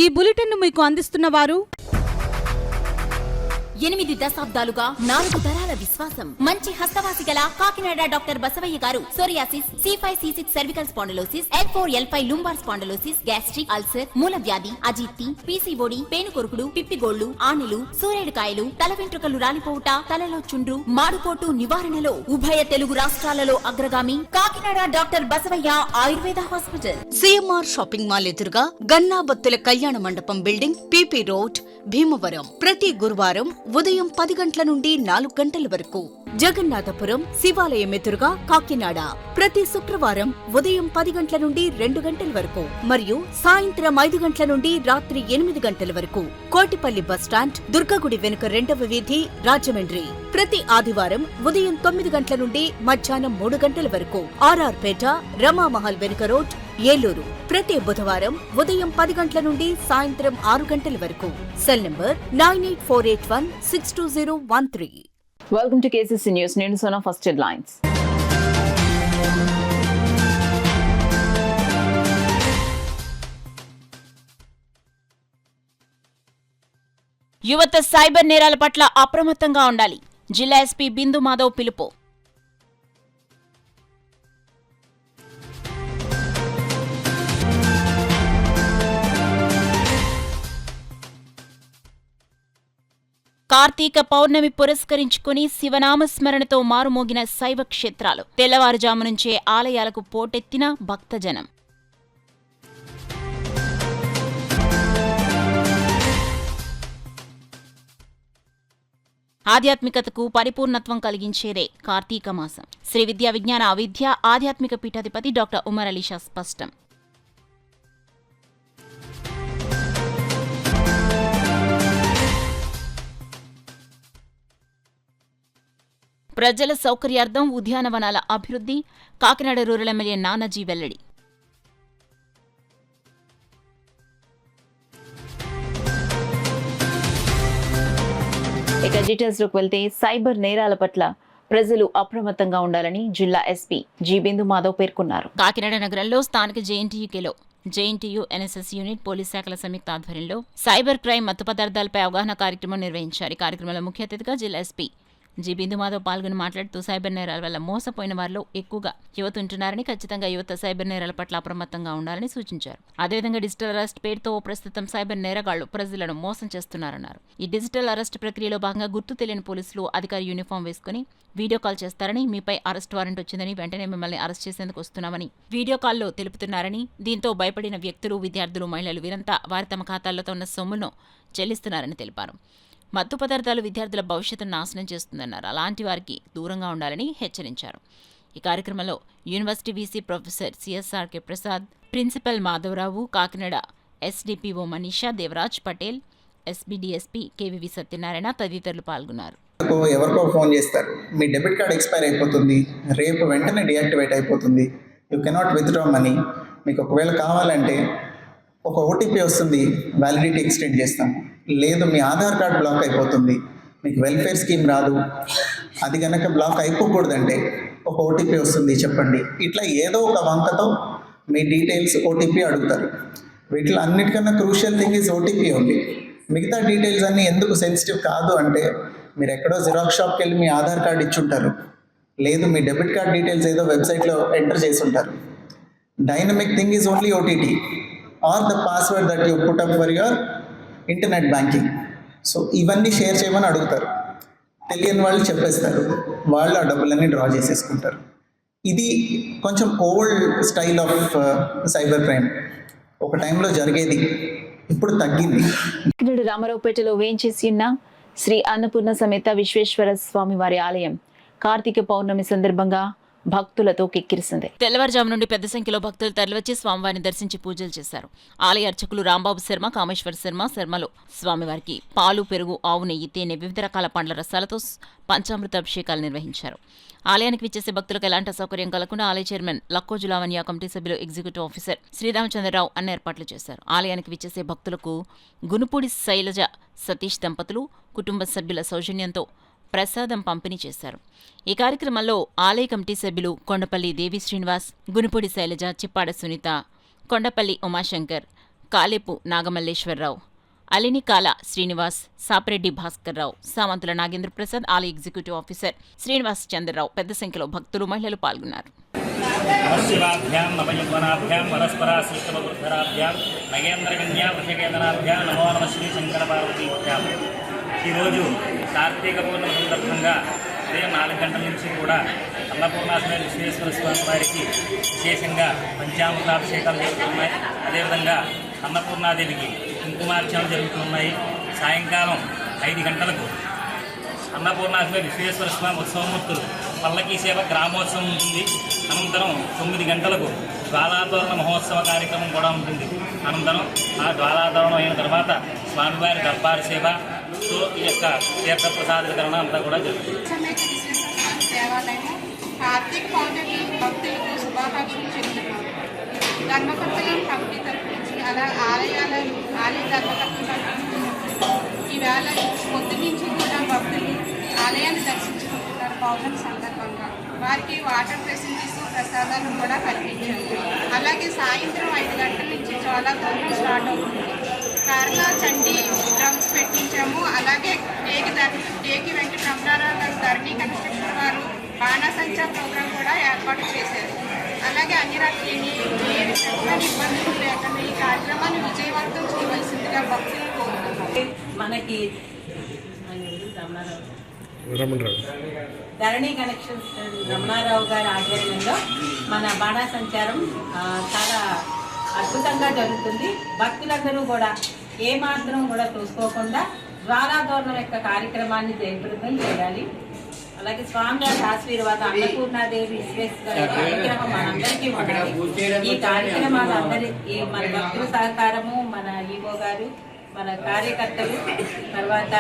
ఈ బులెటిన్ను మీకు అందిస్తున్న వారు 8 దశాబ్దాలుగా 4 తరాల విశ్వాసం. మంచి హస్తవాసి గల కాకినాడ డాక్టర్ బసవయ్య గారు psoriasis, C5C6 cervical spondylosis, L4L5 lumbar spondylosis, gastric ulcer, మూల వ్యాధి, అజీర్తి, PCOD, పేనుకొరుకుడు, పిప్పిగోళ్లు, ఆనెలు, సూరేడుకాయలు, తల వెంట్రుకలు రాలిపోవుట, తలలో చుండ్రు, మాడుకోటు నివారణలో ఉభయ తెలుగు రాష్ట్రాలలో అగ్రగామి Kakinada doctor Basavayya Ayurveda hospital. CMR shopping mall ఎదురుగా గన్నాబత్తుల కళ్యాణ మండపం బిల్డింగ్, PP రోడ్, భీమవరం. ప్రతి గురువారం ఉదయం 10 గంటల నుండి 4 గంటల వరకు. జగన్నాథపురం శివాలయం ఎదురుగా కాకినాడ ప్రతి శుక్రవారం ఉదయం 10 గంటల నుండి 2 గంటల వరకు మరియు సాయంత్రం 5 గంటల నుండి రాత్రి 8 గంటల వరకు. కోటిపల్లి బస్టాండ్, దుర్గగుడి వెనుక 2వ వీధి, రాజమండ్రి ప్రతి ఆదివారం ఉదయం 9 గంటల నుండి మధ్యాహ్నం 3 గంటల వరకు. RR పేట, రమామహల్ వెనుక రోడ్, ఏలూరు ప్రతి బుధవారం ఉదయం 10 గంటల నుండి సాయంత్రం 6 గంటల వరకు. Cell number 9848162013. Welcome to KCC news. నేను సోనా. First headlines. యువత సైబర్ నేరాల పట్ల అప్రమత్తంగా ఉండాలి. జిల్లా ఎస్పీ బిందు మాధవ్ పిలుపు. కార్తీక పౌర్ణమి పురస్కరించుకుని శివనామస్మరణతో మారుమోగిన శైవ క్షేత్రాలు. తెల్లవారుజాము నుంచే ఆలయాలకు పోటెత్తిన భక్తజనం. ఆధ్యాత్మికతకు పరిపూర్ణత్వం కలిగించేదే కార్తీక మాసం. శ్రీ విద్యా విజ్ఞాన విద్య ఆధ్యాత్మిక పీఠాధిపతి డాక్టర్ ఉమర్ అలీ షా స్పష్టం. ప్రజల సౌకర్యార్థం ఉద్యానవనాల అభివృద్ధి. కాకినాడ రూరల్ ఎమ్మెల్యే నానాజీ వెల్లడి. ఇక డీటెయిల్స్లోకి వెళ్తే సైబర్ నేరాల పట్ల ప్రజలు అప్రమత్తంగా ఉండాలని జిల్లా ఎస్పీ జి బిందు మాధవ్ పేర్కొన్నారు. కాకినాడ నగరంలో స్థానిక JNTUలో JNTU NSS యూనిట్, పోలీస్ శాఖల సంయుక్త ఆధ్వర్యంలో సైబర్ క్రైమ్, మత్తు పదార్థాలపై అవగాహన కార్యక్రమం నిర్వహించారు. ఈ కార్యక్రమంలో ముఖ్య అతిథిగా జిల్లా ఎస్పీ జి బిందు మాధవ్ పాల్గొని మాట్లాడుతూ సైబర్ నేరాల వల్ల మోసపోయిన వారిలో ఎక్కువగా యువత ఉంటున్నారని, ఖచ్చితంగా యువత సైబర్ నేరాల పట్ల అప్రమత్తంగా ఉండాలని సూచించారు. అదేవిధంగా డిజిటల్ అరెస్ట్ పేరుతో ప్రస్తుతం సైబర్ నేరగాళ్లు ప్రజలను మోసం చేస్తున్నారన్నారు. ఈ డిజిటల్ అరెస్ట్ ప్రక్రియలో భాగంగా గుర్తు తెలియని పోలీసులు అధికారి యూనిఫామ్ వేసుకుని వీడియో కాల్ చేస్తారని, మీపై అరెస్ట్ వారెంట్ వచ్చిందని, వెంటనే మిమ్మల్ని అరెస్ట్ చేసేందుకు వస్తున్నామని వీడియో కాల్లో తెలుపుతున్నారని, దీంతో భయపడిన వ్యక్తులు, విద్యార్థులు, మహిళలు వీరంతా వారి తమ ఖాతాల్లో ఉన్న సొమ్మును చెల్లిస్తున్నారని తెలిపారు. మత్తు పదార్థాలు విద్యార్థుల భవిష్యత్తును నాశనం చేస్తుందన్నారు. అలాంటి వారికి దూరంగా ఉండాలని హెచ్చరించారు. ఈ కార్యక్రమంలో university VC professor CSRK Prasad, principal Madhavarao, Kakinada SDPO Manisha, Devaraj Patel, SBDSP KVV Satyanarayana తదితరులు పాల్గొన్నారు. ఎవరికో ఫోన్ చేస్తారు, మీ డెబిట్ కార్డ్ ఎక్స్పైర్ అయిపోతుంది, రేపు వెంటనే డియాక్టివేట్ అయిపోతుంది, యూ కెనాట్ విత్డ్రా మనీ, మీకు ఒకవేళ కావాలంటే ఒక OTP వస్తుంది, వ్యాలిడిటీ ఎక్స్టెండ్ చేస్తాం, లేదు మీ ఆధార్ కార్డ్ బ్లాక్ అయిపోతుంది, మీకు వెల్ఫేర్ స్కీమ్ రాదు, అది కనుక బ్లాక్ అయిపోకూడదంటే ఒక OTP వస్తుంది చెప్పండి. ఇట్లా ఏదో ఒక వంకతో మీ డీటెయిల్స్ OTP అడుగుతారు. వీటిలో అన్నిటికన్నా క్రూషియల్ థింగ్ ఈజ్ OTP ఉంది. మిగతా డీటెయిల్స్ అన్నీ ఎందుకు సెన్సిటివ్ కాదు అంటే, మీరు ఎక్కడో జిరాక్స్ షాప్కి వెళ్ళి మీ ఆధార్ కార్డ్ ఇచ్చుంటారు, లేదు మీ డెబిట్ కార్డ్ డీటెయిల్స్ ఏదో వెబ్సైట్లో ఎంటర్ చేసి ఉంటారు. Dynamic thing is only OTP or the password that you put up for your internet banking. So ఇవన్నీ షేర్ చేయమని అడుగుతారు. తెలియని వాళ్ళు చెప్పేస్తారు, వాళ్ళు ఆ డబ్బులన్నీ డ్రా చేసేసుకుంటారు. ఇది కొంచెం old style of cyber crime. ఒక టైంలో జరిగేది, ఇప్పుడు తగ్గింది. రామారావుపేటలో వేంచేసి ఉన్న శ్రీ అన్నపూర్ణ సమేత విశ్వేశ్వర స్వామి వారి ఆలయం కార్తీక పౌర్ణమి సందర్భంగా భక్తులతో కిక్కిరిసింది. తెల్లవారుజాము నుండి పెద్ద సంఖ్యలో భక్తులు తరలివచ్చి స్వామివారిని దర్శించి పూజలు చేశారు. ఆలయ అర్చకులు రాంబాబు శర్మ, కామేశ్వర శర్మలో స్వామివారికి పాలు, పెరుగు, ఆవు నెయ్యి, తేనె, వివిధ రకాల పండ్ల రసాలతో పంచామృత అభిషేకాలు నిర్వహించారు. ఆలయానికి విచ్చేసే భక్తులకు ఎలాంటి అసౌకర్యం కలగకుండా ఆలయ చైర్మన్ లక్కోజు లావణ్య, కమిటీ సభ్యులు, ఎగ్జిక్యూటివ్ ఆఫీసర్ శ్రీరామచంద్రరావు అన్ని ఏర్పాట్లు చేశారు. ఆలయానికి విచ్చేసే భక్తులకు గునుపూడి శైలజ సతీష్ దంపతులు కుటుంబ సభ్యుల సౌజన్యంతో ప్రసాదం పంపిణీ చేశారు. ఈ కార్యక్రమంలో ఆలయ కమిటీ సభ్యులు కొండపల్లి దేవి శ్రీనివాస్, గునుపూడి శైలజ, చిప్పాడ సునీత, కొండపల్లి ఉమాశంకర్, కాలేపు నాగమల్లేశ్వరరావు, అలినికాల శ్రీనివాస్, సాపిరెడ్డి భాస్కర్రావు, సామంతుల నాగేంద్ర ప్రసాద్, ఆలయ ఎగ్జిక్యూటివ్ ఆఫీసర్ శ్రీనివాస్ చంద్రరావు పెద్ద సంఖ్యలో భక్తులు, మహిళలు పాల్గొన్నారు. శివాభ్యాం నవయవ్వనాభ్యాం పరస్పరాశ్రితవృద్ధరాభ్యాం నగేంద్రకన్యా వృషకేంద్రాభ్యాం నమో నమ శ్రీ శంకర పార్వతీభ్యాం. ఈరోజు కార్తీక పౌర్ణమి సందర్భంగా ఉదయం 4 గంటల నుంచి కూడా అన్నపూర్ణాశ్రమ విశ్వేశ్వర స్వామి వారికి విశేషంగా పంచామృతాభిషేకాలు జరుగుతున్నాయి. అదేవిధంగా అన్నపూర్ణాదేవికి కుంకుమార్చనలు జరుగుతున్నాయి. సాయంకాలం 5 గంటలకు అన్నపూర్ణాశ్రమ విశ్వేశ్వర స్వామి ఉత్సవమూర్తులు పల్లకీ సేవ గ్రామోత్సవం ఉంటుంది. అనంతరం 9 గంటలకు జ్వాలాతోరణ మహోత్సవ కార్యక్రమం కూడా ఉంటుంది. అనంతరం ఆ జ్వాలాతోరణం అయిన తర్వాత స్వామివారి దర్బారు సేవతో ఈ యొక్క తీర్థప్రసాద వితరణ అంతా కూడా జరుగుతుంది. దేవాలయం కార్తీక పౌర్ణమి భక్తులకు శుభాకాంక్షలు చెందుతున్నాం. ధర్మకర్తలను కమిటీ తరఫు నుంచి ఆలయ ధర్మకర్తల తరఫు ఈవేళ పొద్దు నుంచి కూడా భక్తులు ఆలయాన్ని దర్శించుకుంటున్నారు. పౌర్ణమి సందర్భంగా వారికి వాటర్ ఫెసిలిటీస్, ప్రసాదాలు కూడా కల్పించారు. అలాగే సాయంత్రం 5 గంటల నుంచి చాలా దూరం స్టార్ట్ అవుతుంది. కారణ చండీ డ్రమ్స్ పెట్టించాము. అలాగే టేకి వెంకట రమణారావు గారు ధరణి కన్స్ట్రక్షన్ వారు బాణాసంచా ప్రోగ్రాం కూడా ఏర్పాటు చేశారు. అలాగే అన్ని రకాల ఏ రకమైన ఇబ్బందులు లేకుండా ఈ కార్యక్రమాన్ని విజయవంతం చేయవలసిందిగా భక్తులు కోరుతున్నారు. మనకి ధరణి కనెక్షన్స్ రమణారావు గారి ఆధ్వర్యంలో మన బాణాసంచారం చాలా అద్భుతంగా జరుగుతుంది. భక్తులందరూ కూడా ఏమాత్రం కూడా చూసుకోకుండా జ్వాలాతోరణం యొక్క కార్యక్రమాన్ని జయప్రదం చేయాలి. అలాగే స్వామివారి ఆశీర్వాదం, అన్నపూర్ణాదేవి విశ్వేశ్వర కార్యక్రమం మనందరికీ ఉండాలి. ఈ కార్యక్రమాలు అందరికీ మన భక్తుల సహకారము, మన ఈవో గారు, మన కార్యకర్తలు, తర్వాత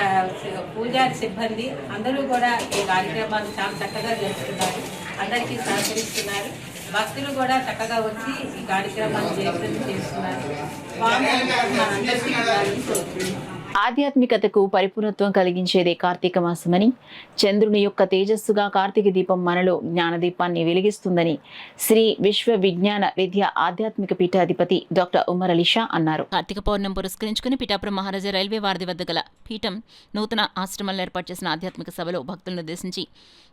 పూజారి సిబ్బంది అందరూ కూడా ఈ కార్యక్రమాలు చాలా చక్కగా జరుపుతున్నారు. అందరికీ సహకరిస్తున్నారు. భక్తులు కూడా చక్కగా వచ్చి ఈ కార్యక్రమాన్ని జయప్రదం చేస్తున్నారు. స్వామి మనందరికీ ఉండాలని కోరుతున్నాను. ఆధ్యాత్మికతకు పరిపూర్ణత్వం కలిగించేదే కార్తీక మాసమని, చంద్రుని యొక్క తేజస్సుగా కార్తీక దీపం మనలో జ్ఞానదీపాన్ని వెలిగిస్తుందని శ్రీ విశ్వ విజ్ఞాన విద్య ఆధ్యాత్మిక పీఠాధిపతి డాక్టర్ ఉమర్ అలీ షా అన్నారు. కార్తీక పౌర్ణమి పురస్కరించుకుని పిఠాపురం మహారాజా రైల్వే వారధి వద్ద గల పీఠం నూతన ఆశ్రమంలో ఏర్పాటు చేసిన ఆధ్యాత్మిక సభలో భక్తులను ఉద్దేశించి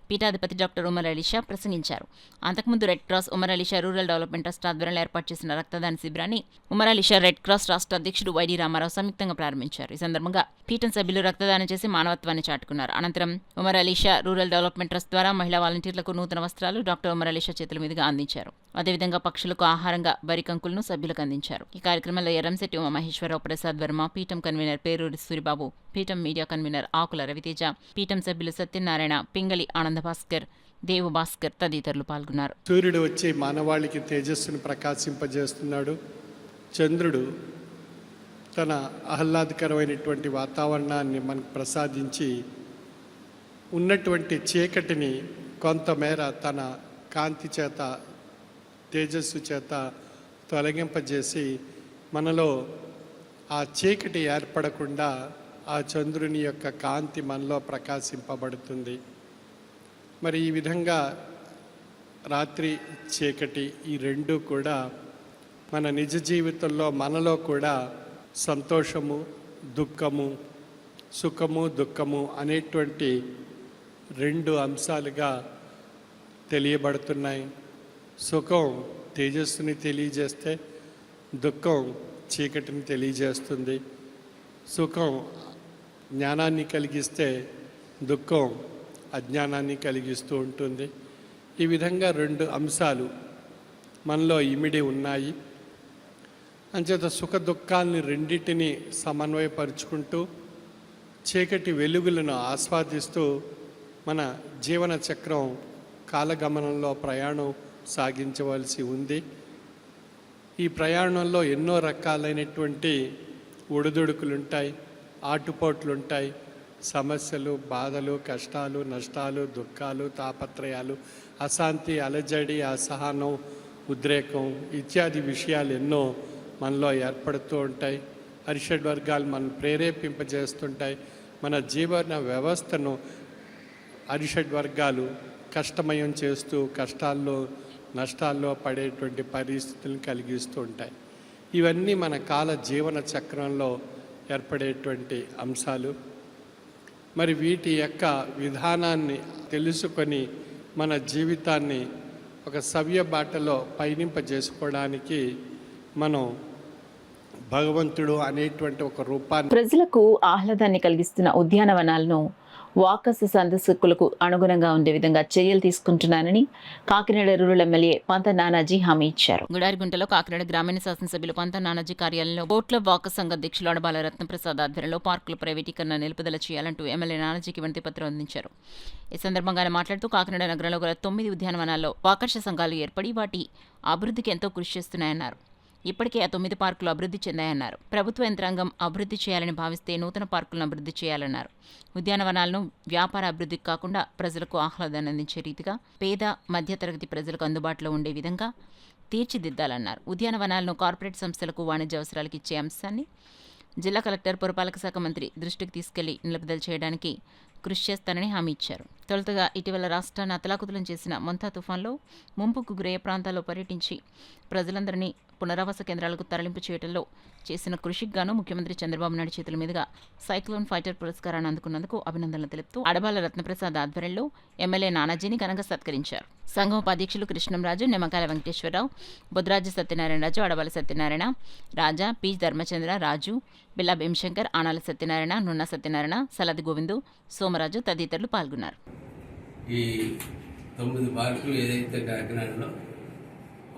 పీఠాధిపతి డాక్టర్ ఉమర్ అలీ షా ప్రసంగించారు. అంతకుముందు red cross Umar Ali Shah rural development trust ఆధ్వర్యంలో ఏర్పాటు చేసిన రక్తదాన శిబిరాన్ని ఉమర్ అలీ షా రెడ్ క్రాస్ రాష్ట్ర అధ్యక్షుడు వైడి రామారావు సంయుక్తంగా ప్రారంభించారు. ఈ సందర్భంగా పీఠం సభ్యులు రక్తదానం చేసి మానవత్వాన్ని చాటుకున్నారు. అనంతరం Umar Ali Shah rural development trust ద్వారా మహిళా వాలంటీర్లకు నూతన వస్త్రాలు డాక్టర్ ఉమర్ అలీ షా చేతుల మీదుగా అందించారు. అదేవిధంగా పక్షులకు ఆహారంగా వరి కంకులను సభ్యులకు అందించారు. ఈ కార్యక్రమంలో ఎర్రంశెట్టి ఉమామహేశ్వరరావు, ప్రసాద్ వర్మ, పీఠం కన్వీనర్ పేరూరి సూరిబాబు, పీఠం మీడియా కన్వీనర్ ఆకుల రవితేజ, పీఠం సభ్యులు సత్యనారాయణ, పింగళి ఆనందభాస్కర్, దేవు భాస్కర్ తదితరులు పాల్గొన్నారు. సూర్యుడు వచ్చి మానవాళికి తేజస్సును ప్రకాశింపజేస్తున్నాడు. చంద్రుడు తన ఆహ్లాదకరమైనటువంటి వాతావరణాన్ని మనకు ప్రసాదించి ఉన్నటువంటి చీకటిని కొంతమేర తన కాంతి చేత, తేజస్సు చేత తొలగింపజేసి మనలో ఆ చీకటి ఏర్పడకుండా ఆ చంద్రుని యొక్క కాంతి మనలో ప్రకాశింపబడుతుంది. మరి ఈ విధంగా రాత్రి చీకటి ఈ రెండు కూడా మన నిజ జీవితంలో మనలో కూడా సంతోషము, దుఃఖము, సుఖము, దుఃఖము అనేటువంటి రెండు అంశాలుగా తెలియబడుతున్నాయి. సుఖం తేజస్సుని తెలియజేస్తే దుఃఖం చీకటిని తెలియజేస్తుంది. సుఖం జ్ఞానాన్ని కలిగిస్తే దుఃఖం అజ్ఞానాన్ని కలిగిస్తూ ఉంటుంది. ఈ విధంగా రెండు అంశాలు మనలో ఇమిడి ఉన్నాయి. అంచేత సుఖ దుఃఖాలని రెండింటిని సమన్వయపరుచుకుంటూ చీకటి వెలుగులను ఆస్వాదిస్తూ మన జీవన చక్రం కాలగమనంలో ప్రయాణం సాగించవలసి ఉంది. ఈ ప్రయాణంలో ఎన్నో రకాలైనటువంటి ఒడిదుడుకులుంటాయి, ఆటుపోట్లుంటాయి, సమస్యలు, బాధలు, కష్టాలు, నష్టాలు, దుఃఖాలు, తాపత్రయాలు, అశాంతి, అలజడి, అసహనం, ఉద్రేకం ఇత్యాది విషయాలు ఎన్నో మనలో ఏర్పడుతూ ఉంటాయి. అరిషడ్ వర్గాలు మనం ప్రేరేపింపజేస్తుంటాయి. మన జీవన వ్యవస్థను అరిషడ్ వర్గాలు కష్టమయం చేస్తూ కష్టాల్లో, నష్టాల్లో పడేటువంటి పరిస్థితులను కలిగిస్తూ ఉంటాయి. ఇవన్నీ మన కాల జీవన చక్రంలో ఏర్పడేటువంటి అంశాలు. మరి వీటి యొక్క విధానాన్ని తెలుసుకొని మన జీవితాన్ని ఒక సవ్య బాటలో పయనింపజేసుకోవడానికి మనం భగవంతుడు అనేటువంటి ఒక రూపాన్ని ప్రజలకు ఆహ్లాదాన్ని కలిగిస్తున్న ఉద్యానవనాలను వాకర్స్ సందర్శకులకు అనుగుణంగా ఉండే విధంగా చర్యలు తీసుకుంటున్నానని కాకినాడ రూరల్ ఎమ్మెల్యే పంత నానాజీ హామీ ఇచ్చారు. గుడారిగుంటలో కాకినాడ గ్రామీణ శాసనసభ్యులు పంత నానాజీ కార్యాలయంలో బోట్ల వాకర్ సంఘ అధ్యక్షులు అడబాల రత్నప్రసాద్ ఆధ్వర్యంలో పార్కుల ప్రైవేటీకరణ నిలుపుదల చేయాలంటూ ఎమ్మెల్యే నానాజీకి వినతి పత్రం అందించారు. ఈ సందర్భంగా ఆయన మాట్లాడుతూ కాకినాడ నగరంలో గల 9 ఉద్యానవనాల్లో వాకర్ష సంఘాలు ఏర్పడి వాటి అభివృద్ధికి ఎంతో కృషి చేస్తున్నాయన్నారు. ఇప్పటికే ఆ 9 పార్కులు అభివృద్ధి చెందాయన్నారు. ప్రభుత్వ యంత్రాంగం అభివృద్ధి చేయాలని భావిస్తే నూతన పార్కులను అభివృద్ధి చేయాలన్నారు. ఉద్యానవనాలను వ్యాపార అభివృద్ధికి కాకుండా ప్రజలకు ఆహ్లాదాన్ని అందించే రీతిగా పేద మధ్యతరగతి ప్రజలకు అందుబాటులో ఉండే విధంగా తీర్చిదిద్దాలన్నారు. ఉద్యానవనాలను కార్పొరేట్ సంస్థలకు వాణిజ్య అవసరాలకు ఇచ్చే అంశాన్ని జిల్లా కలెక్టర్ పురపాలక శాఖ మంత్రి దృష్టికి తీసుకెళ్లి నిలుపుదల చేయడానికి కృషి చేస్తానని హామీ ఇచ్చారు. తొలుతగా ఇటీవల రాష్ట్రాన్ని అతలాకుతలం చేసిన మొంతా తుఫాన్లో ముంపుకు గురయ్యే ప్రాంతాల్లో పర్యటించి ప్రజలందరినీ పునరావాస కేంద్రాలకు తరలింపు చేయడంలో చేసిన కృషికి గాను ముఖ్యమంత్రి చంద్రబాబు నాయుడు చేతుల మీదుగా సైక్లోన్ ఫైటర్ పురస్కారాన్ని అందుకున్నందుకు అభినందనలు తెలుపుతూ అడబాల రత్నప్రసాద్ ఆధ్వర్యంలో ఎమ్మెల్యే నానాజీని ఘనంగా సత్కరించారు. సంఘం ఉపాధ్యక్షులు కృష్ణంరాజు, నిమ్మకాయల వెంకటేశ్వరరావు, బుద్ధరాజు సత్యనారాయణరాజు, అడబాల సత్యనారాయణ, రాజా, పి ధర్మచంద్ర, రాజు, బిల్లా భీమశంకర్, ఆనాల సత్యనారాయణ, నున్న సత్యనారాయణ, సలది గోవిందు, సోమరాజు తదితరులు పాల్గొన్నారు. ఈ 9 పార్కులు ఏదైతే కాకినాడలో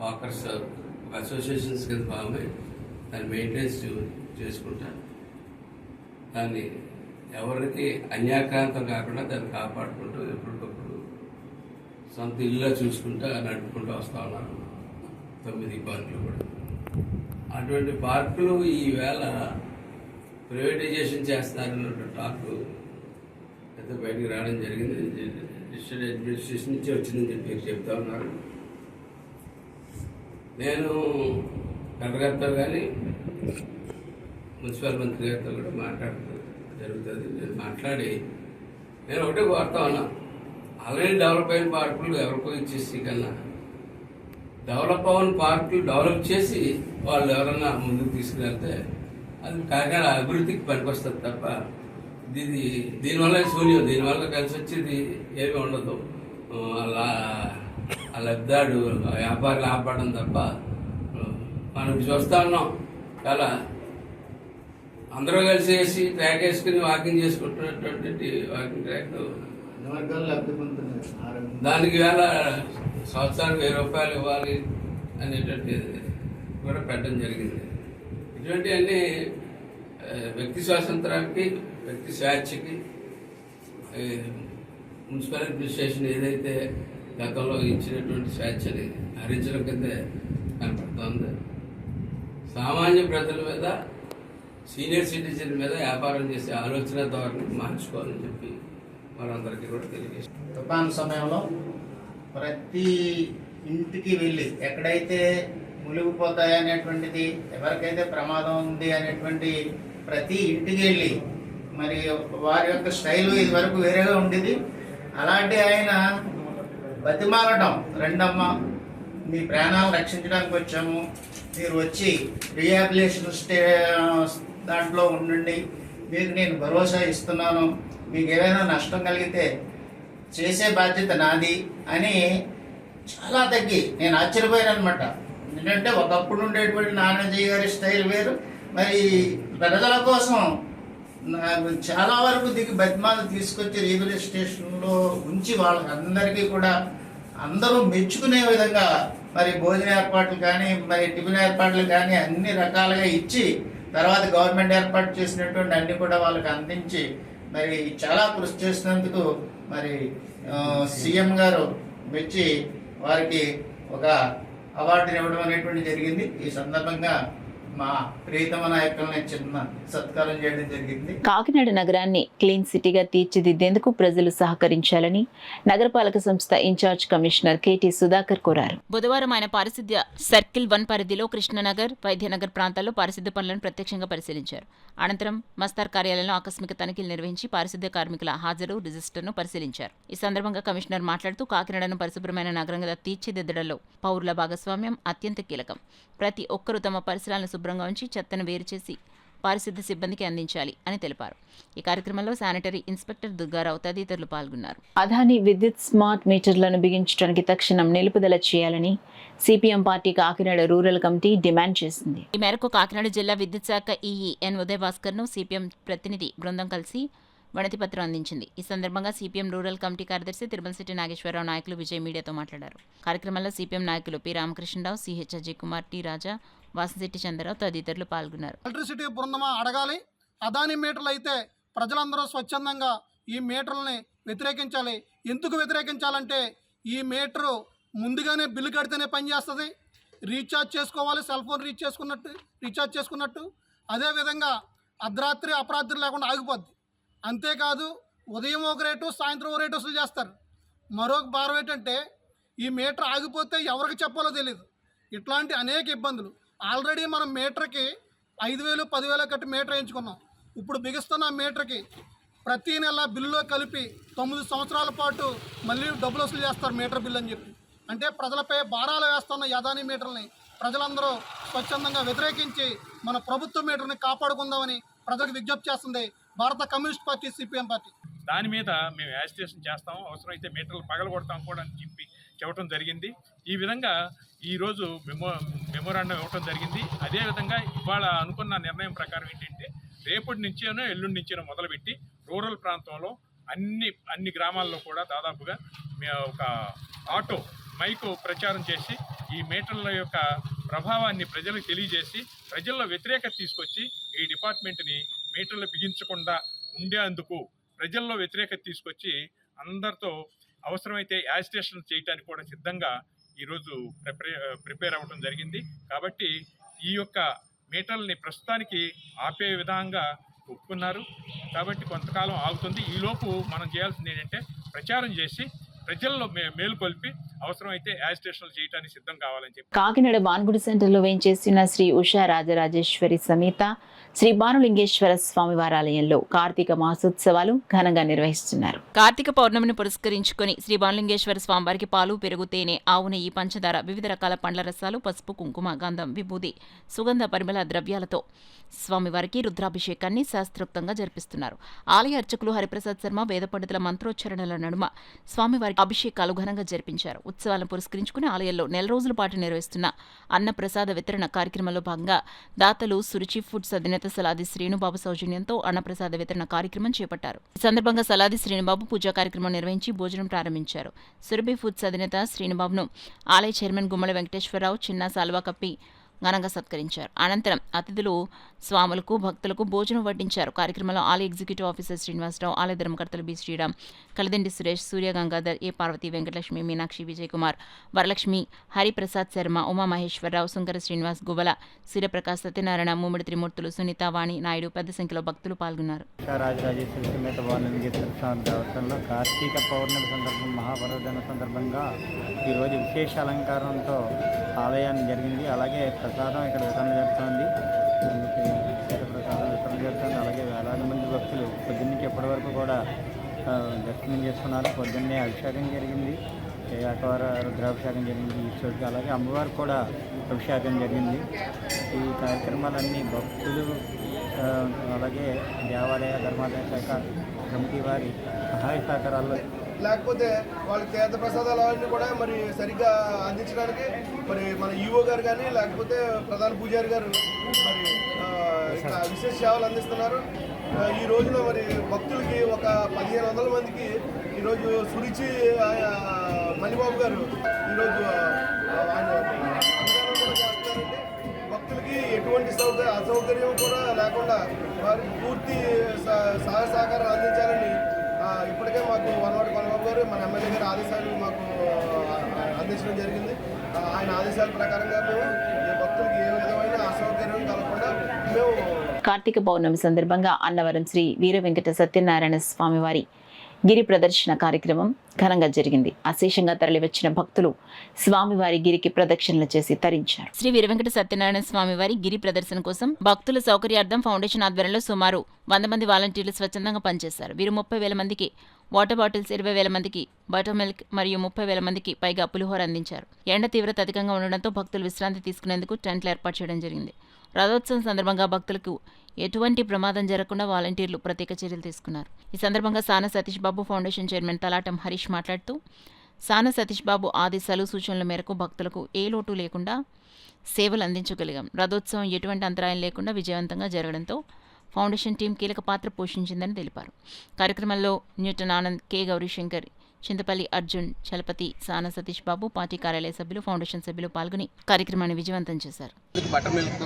వాకర్స్ అసోసియేషన్స్ కింద ఫామ్ అయ్యి దాన్ని మెయింటెనెన్స్ చేసుకుంటా దాన్ని ఎవరికి అన్యాక్రాంతం కాకుండా దాన్ని కాపాడుకుంటూ ఎప్పటికప్పుడు సొంత ఇల్లులో చూసుకుంటా నడుపుకుంటూ వస్తూ ఉన్నారు 9 పార్కులు కూడా. అటువంటి పార్కులు ఈవేళ ప్రైవేటైజేషన్ చేస్తున్నారన్న టాక్ పెద్ద బయటికి రావడం జరిగింది. డిస్ట్రిక్ట్ అడ్మినిస్ట్రేషన్ నుంచి వచ్చిందని చెప్పి చెప్తా ఉన్నారు. నేను కలెక్టర్ గారితో కానీ మున్సిపల్ మంత్రి గారితో కూడా మాట్లాడటం జరుగుతుంది. నేను మాట్లాడి నేను ఒకటే కోరుతా ఉన్నా, ఆల్రెడీ డెవలప్ అయిన పార్కులు ఎవరికో ఇచ్చేసి కన్నా డెవలప్ అయిన పార్కులు డెవలప్ చేసి వాళ్ళు ఎవరన్నా ముందుకు తీసుకువెళ్తే అది కాకినాడ అభివృద్ధికి పనికొస్తుంది తప్ప దీనివల్ల శూన్యం, దీనివల్ల కలిసి వచ్చేది ఏమీ ఉండదు. ఆ లబ్ధాడు వ్యాపారులు ఆపడం తప్ప మనం చూస్తూ ఉన్నాం. చాలా అందరూ కలిసి వేసి ట్రాక్ వేసుకుని వాకింగ్ చేసుకుంటున్నటువంటి వాకింగ్ ట్రాక్ దానికి వేళ సంవత్సరానికి 1000 రూపాయలు ఇవ్వాలి అనేటువంటి కూడా పెట్టడం జరిగింది. ఇటువంటివన్నీ వ్యక్తి స్వాతంత్రానికి, వ్యక్తి స్వేచ్ఛకి మున్సిపల్ అడ్మినిస్ట్రేషన్ ఏదైతే గతంలో ఇచ్చినటువంటి స్వేచ్ఛని హరించడం కిందే కనపడుతోంది. సామాన్య ప్రజల మీద, సీనియర్ సిటిజన్ మీద వ్యాపారం చేసే ఆలోచన ధోరణి మార్చుకోవాలని చెప్పి మనందరికీ కూడా తెలియజేస్తాం. తుఫాను సమయంలో ప్రతి ఇంటికి వెళ్ళి ఎక్కడైతే మునిగిపోతాయనేటువంటిది, ఎవరికైతే ప్రమాదం ఉంది అనేటువంటి ప్రతి ఇంటికి వెళ్ళి మరి వారి యొక్క స్టైల్ ఇది వరకు వేరేగా ఉండేది. అలాంటి ఆయన బతిమాలటం, రెండమ్మ మీ ప్రాణాలు రక్షించడానికి వచ్చాము, మీరు వచ్చి రీహాబిలిటేషన్ దాంట్లో ఉండండి, మీకు నేను భరోసా ఇస్తున్నాను, మీకు ఏదైనా నష్టం కలిగితే చేసే బాధ్యత నాది అని చాలా తగ్గి నేను ఆశ్చర్యపోయాను అనమాట. ఎందుకంటే ఒకప్పుడు ఉండేటువంటి నానాజీ గారి స్టైల్ వేరు, మరి ప్రజల కోసం చాలా వరకు దిగి బతిమాలు తీసుకొచ్చి రీహాబిలిటేషన్లో ఉంచి వాళ్ళకి అందరికీ కూడా అందరూ మెచ్చుకునే విధంగా మరి భోజన ఏర్పాట్లు కానీ, మరి టిఫిన్ ఏర్పాట్లు కానీ అన్ని రకాలుగా ఇచ్చి తర్వాత గవర్నమెంట్ ఏర్పాటు చేసినటువంటి అన్ని కూడా వాళ్ళకి అందించి మరి చాలా కృషి చేసినందుకు మరి సీఎం గారు మెచ్చి వారికి ఒక అవార్డుని ఇవ్వడం అనేటువంటి జరిగింది. ఈ సందర్భంగా మా ప్రియతమ నాయకులని చిన్న సత్కారం చేయడం జరిగింది. కాకినాడ నగరాన్ని క్లీన్ సిటీగా తీర్చిదిద్దేందుకు ప్రజలు సహకరించాలని నగరపాలక సంస్థ ఇన్ఛార్జ్ కమిషనర్ కెటి సుధాకర్ కోరారు. బుధవారం ఆయన పారిశుద్ధ్య సర్కిల్ 1 పరిధిలో కృష్ణనగర్, వైద్యనగర్ ప్రాంతాల్లో పారిశుద్ధ్య పనులను ప్రత్యక్షంగా పరిశీలించారు. అనంతరం మస్తార్ కార్యాలయంలో ఆకస్మిక తనిఖీలు నిర్వహించి పారిశుద్ధ్య కార్మికుల హాజరు రిజిస్టర్ను పరిశీలించారు. ఈ సందర్భంగా కమిషనర్ మాట్లాడుతూ కాకినాడను పరిశుభ్రమైన నగరంగా తీర్చిదిద్దడంలో పౌరుల భాగస్వామ్యం అత్యంత కీలకం. ప్రతి ఒక్కరూ తమ పరిసరాలను శుభ్రంగా ఉంచి చెత్తను వేరు చేసి పారిశుద్ధ్య సిబ్బందికి అందించాలి అని తెలిపారు. ఈ కార్యక్రమంలో శానిటరీ ఇన్స్పెక్టర్ దుర్గారావు తదితరులు పాల్గొన్నారు. అదాని విద్యుత్ స్మార్ట్ మీటర్లను బిగించడానికి తక్షణం నిలుపుదల చేయాలని CPM party Kakinada rural committee demand చేసింది. ఈ మేరకు కాకినాడ జిల్లా విద్యుత్ శాఖ ఈఈ ఎన్ ఉదయ్ భాస్కర్ ను సిపిఎం ప్రతినిధి బృందం కలిసి వినతి పత్రం అందించింది. ఈ సందర్భంగా సిపిఎం రూరల్ కమిటీ కార్యదర్శి తిరుమలశెట్టి నాగేశ్వరరావు నాయకులు విజయ్ మీడియాతో మాట్లాడారు. కార్యక్రమంలో సిపిఎం నాయకులు P Ramakrishnarao, CH Ajay Kumar, T Raja, Vasamsetti Chandrarao తదితరులు పాల్గొన్నారు. ఎలక్ట్రిసిటీ బృందమా అడగాలి. అదాని మీటర్లు అయితే ప్రజలందరూ స్వచ్ఛందంగా ఈ మీటర్లని వ్యతిరేకించాలి. ఎందుకు వ్యతిరేకించాలంటే ఈ మీటరు ముందుగానే బిల్లు కడితేనే పనిచేస్తుంది. రీఛార్జ్ చేసుకోవాలి, సెల్ ఫోన్ రీఛార్జ్ చేసుకున్నట్టు. అదేవిధంగా అర్ధరాత్రి అపరాత్రి లేకుండా ఆగిపోద్ది. అంతేకాదు ఉదయం ఒక రేటు, సాయంత్రం ఒక రేటు వసూలు చేస్తారు. మరొక భారం ఏంటంటే ఈ మీటర్ ఆగిపోతే ఎవరికి చెప్పాలో తెలియదు. ఇట్లాంటి అనేక ఇబ్బందులు. ఆల్రెడీ మనం మీటర్కి 5,000, 10,000 కట్టి మీటర్ వేయించుకున్నాం. ఇప్పుడు బిగిస్తున్న మీటర్కి ప్రతీ నెల బిల్లులో కలిపి 9 సంవత్సరాల పాటు మళ్ళీ డబ్బులు వసూలు చేస్తారు మీటర్ బిల్లు అని చెప్పి. అంటే ప్రజలపై భారాలు వేస్తున్న అదాని మీటర్ని ప్రజలందరూ స్వచ్ఛందంగా వ్యతిరేకించి మన ప్రభుత్వ మీటర్ని కాపాడుకుందామని ప్రజలకు విజ్ఞప్తి చేస్తుంది భారత కమ్యూనిస్ట్ పార్టీ, సిపిఎం పార్టీ. దాని మీద మేము యాజిటేషన్ చేస్తాం, అవసరమైతే మీటర్లు పగలగొడతాం కూడా అని చెప్పడం జరిగింది. ఈ విధంగా ఈరోజు మెమోరాండం ఇవ్వడం జరిగింది. అదేవిధంగా ఇవాళ అనుకున్న నిర్ణయం ప్రకారం ఏంటంటే రేపటి నుంచేనో ఎల్లుండి నుంచేనో మొదలుపెట్టి రూరల్ ప్రాంతంలో అన్ని గ్రామాల్లో కూడా దాదాపుగా ఒక ఆటో మైకు ప్రచారం చేసి ఈ మీటర్ల యొక్క ప్రభావాన్ని ప్రజలకు తెలియజేసి ప్రజల్లో వ్యతిరేకత తీసుకొచ్చి ఈ డిపార్ట్మెంట్ని మీటర్లు బిగించకుండా ఉండేందుకు ప్రజల్లో వ్యతిరేకత తీసుకొచ్చి అందరితో అవసరమైతే యాజిటేషన్ చేయడానికి కూడా సిద్ధంగా ఈరోజు ప్రిపేర్ అవ్వడం జరిగింది. కాబట్టి ఈ యొక్క మీటర్లని ప్రస్తుతానికి ఆపే విధంగా ఒప్పుకున్నారు. కాబట్టి కొంతకాలం ఆగుతుంది. ఈలోపు మనం చేయాల్సింది ఏంటంటే ప్రచారం చేసి ప్రజల్లో మేలుకొల్పి అవసరమైతే యాజిటేషన్లు చేయడానికి సిద్ధం కావాలని చెప్పి కాకినాడ బాన్గుడి సెంటర్లో వేంచేసిన శ్రీ ఉషా రాజరాజేశ్వరి సమేత శ్రీ బానులింగేశ్వర స్వామి వారాలయంలో కార్తీక మాసోత్సవాలు ఘనంగా నిర్వహిస్తున్నారు. కార్తీక పౌర్ణమిని పురస్కరించుకుని శ్రీ బానులింగేశ్వర స్వామివారికి పాలు, పెరుగు, తేనె, ఆవు నెయ్యి, పంచదార, వివిధ రకాల పండ్ల రసాలు, పసుపు, కుంకుమ, గంధం, విభూది, సుగంధ పరిమళ ద్రవ్యాలతో స్వామివారికి రుద్రాభిషేకాన్ని శాస్త్రోక్తంగా జరిపిస్తున్నారు. ఆలయ అర్చకులు హరిప్రసాద్ శర్మ వేద పండితుల మంత్రోచ్చరణల నడుమ స్వామివారికి అభిషేకాలు ఘనంగా జరిపించారు. ఉత్సవాలను పురస్కరించుకుని ఆలయంలో నెల రోజుల పాటు నిర్వహిస్తున్న అన్నప్రసాద వితరణ కార్యక్రమంలో భాగంగా దాతలు సురుచి ఫుడ్స్ అధినేత సలాది శ్రీనుబాబు సౌజన్యంతో అన్నప్రసాద వితరణ కార్యక్రమం చేపట్టారు. ఈ సందర్భంగా సలాది శ్రీనుబాబు పూజా కార్యక్రమం నిర్వహించి భోజనం ప్రారంభించారు. సురభి ఫుడ్స్ అధినేత శ్రీనుబాబును ఆలయ చైర్మన్ గుమ్మడి వెంకటేశ్వరరావు చిన్న సాల్వా కప్పి ఘనంగా సత్కరించారు. అనంతరం అతిథులు స్వాములకు, భక్తులకు భోజనం వడ్డించారు. కార్యక్రమంలో ఆలయ ఎగ్జిక్యూటివ్ ఆఫీసర్ శ్రీనివాసరావు, ఆలయ ధర్మకర్తలు బి శ్రీరామ్, కలిదిండి సురేష్, సూర్య గంగాధర్, ఏ పార్వతి, వెంకటలక్ష్మి, మీనాక్షి, విజయ్ కుమార్, వరలక్ష్మి, హరిప్రసాద్ శర్మ, ఉమామహేశ్వరరావు, సుంకర శ్రీనివాస్, గువ్వల, సూర్యప్రకాశ్, సత్యనారాయణ, మూమిడి త్రిమూర్తులు, సునీత, వాణి, నాయుడు పెద్ద సంఖ్యలో భక్తులు పాల్గొన్నారు. కార్తీక పౌర్ణమి సందర్భం మహాపర్వదిన సందర్భంగా ఈరోజు విశేష అలంకారంతో ఆలయాన్ని జరిగింది. అలాగే ప్రసాదం ఇక్కడ వితరణ జరుగుతుంది. ప్రసాదం వితరణ జరుగుతుంది. అలాగే వేలాది మంది భక్తులు పొద్దున్నే ఎప్పటి వరకు కూడా దర్శనం చేసుకున్నారు. పొద్దున్నే అభిషేకం జరిగింది, ఏకవార రుద్రాభిషేకం జరిగింది ఈశ్వరుడికి. అలాగే అమ్మవారికి కూడా అభిషేకం జరిగింది. ఈ కార్యక్రమాలన్నీ భక్తులు అలాగే దేవాలయ ధర్మాదాయ శాఖ కమిటీ వారి సహాయ సహకారాల్లో లేకపోతే వాళ్ళకి తీర్థ ప్రసాదాలు అవన్నీ కూడా మరి సరిగ్గా అందించడానికి మరి మన ఈఓ గారు కానీ లేకపోతే ప్రధాన పూజారి గారు మరి ఇక్కడ విశేష సేవలు అందిస్తున్నారు. ఈ రోజున మరి భక్తులకి ఒక 1,500 మందికి ఈరోజు సురుచి మణిబాబు గారు ఈరోజు భక్తులకి ఎటువంటి అసౌకర్యం కూడా లేకుండా వారికి పూర్తి సహాయ సహకారం అందించాలని ఇప్పటికే మాకు వనవాడి కొనబాబు గారు మన ఎమ్మెల్యే గారి ఆదేశాలు మాకు అందించడం జరిగింది. ఆయన ఆదేశాల ప్రకారంగా మేము భక్తులకి ఏ విధమైన అసౌకర్యం కలగకుండా మేము కార్తీక పౌర్ణమి సందర్భంగా అన్నవరం శ్రీ వీర వెంకట సత్యనారాయణ స్వామివారి గిరి ప్రదర్శన కార్యక్రమం ఘనంగా జరిగింది. అశేషంగా తరలివచ్చిన భక్తులు స్వామివారి గిరికి ప్రదక్షిణలు చేసి తరించారు. శ్రీ వీరవెంకట సత్యనారాయణ స్వామివారి గిరి ప్రదర్శన కోసం భక్తుల సౌకర్యార్థం ఫౌండేషన్ ఆధ్వర్యంలో సుమారు 100 మంది వాలంటీర్లు స్వచ్ఛందంగా పనిచేశారు. వీరు 30,000 మందికి వాటర్ బాటిల్స్, 20,000 మందికి బటర్ మిల్క్ మరియు 30,000 మందికి పైగా పులిహోర అందించారు. ఎండ తీవ్రత అధికంగా ఉండడంతో భక్తులు విశ్రాంతి తీసుకునేందుకు టెంట్లు ఏర్పాటు చేయడం జరిగింది. రథోత్సవం సందర్భంగా భక్తులకు ఎటువంటి ప్రమాదం జరగకుండా వాలంటీర్లు ప్రత్యేక చర్యలు తీసుకున్నారు. ఈ సందర్భంగా సాన సతీష్ బాబు ఫౌండేషన్ చైర్మన్ తలాటం హరీష్ మాట్లాడుతూ సాన సతీష్ బాబు ఆదేశాలు సూచనల మేరకు భక్తులకు ఏ లోటు లేకుండా సేవలు అందించగలిగాం. రథోత్సవం ఎటువంటి అంతరాయం లేకుండా విజయవంతంగా జరగడంతో ఫౌండేషన్ టీం కీలక పాత్ర పోషించిందని తెలిపారు. కార్యక్రమంలో న్యూటన్ ఆనంద్, కె గౌరీశంకర్, చింతపల్లి అర్జున్, చలపతి, సాన సతీష్ బాబు, పార్టీ కార్యాలయ సభ్యులు, ఫౌండేషన్ సభ్యులు పాల్గొని కార్యక్రమాన్ని విజయవంతం చేశారు. బటర్ మిల్క్,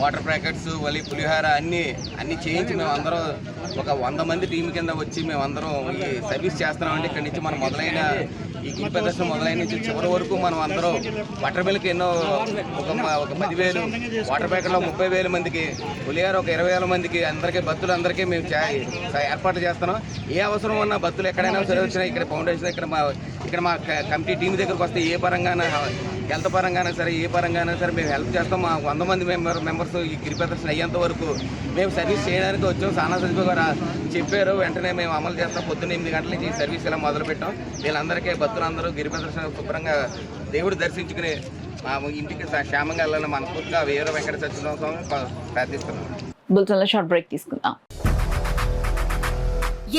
వాటర్ ప్యాకెట్స్, వలి పులిహార అన్ని చేయించి మేము అందరం ఒక 100 మంది టీం కింద వచ్చి మేమందరం ఈ సర్వీస్ చేస్తున్నామండి. ఇక్కడి నుంచి మనం మొదలైన ఈ గిరి ప్రదర్శన మొదలైన నుంచి చివరి వరకు మనం అందరం బటర్ మిల్క్ ఎన్నో ఒక 10,000, వాటర్ ప్యాకెట్లో 30,000 మందికి, పులిహార ఒక 20,000 మందికి, అందరికీ భక్తులందరికీ మేము ఏర్పాట్లు చేస్తున్నాం. ఏ అవసరం ఉన్నా భక్తులు ఎక్కడైనా సరే వచ్చినా ఇక్కడ ఫౌండేషన్ ఇక్కడ మా కమిటీ టీం దగ్గరకు వస్తే ఏ పరంగానే హెల్త్ పరంగానే సరే ఏ పరంగానే సరే మేము హెల్ప్ చేస్తాం. మా 100 మంది మెంబర్స్ ఈ గిరి ప్రదర్శన అయ్యేంత వరకు మేము సర్వీస్ చేయడానికి వచ్చాం. సానా సతీష్ గారు చెప్పారు, వెంటనే మేము అమలు చేస్తాం. పొద్దున్న 8 గంటల నుంచి ఈ సర్వీస్ ఇలా మొదలుపెట్టాం. వీళ్ళందరికీ భక్తులందరూ గిరి ప్రదర్శన శుభ్రంగా దేవుడు దర్శించుకుని మా ఇంటికి క్షేమంగా వెళ్ళాలని మనస్ఫూర్తిగా వీర వెంకట సత్యనారాయణ స్వామిని ప్రార్థిస్తున్నాం. బులెటిన్లో షార్ట్ బ్రేక్ తీసుకుందాం.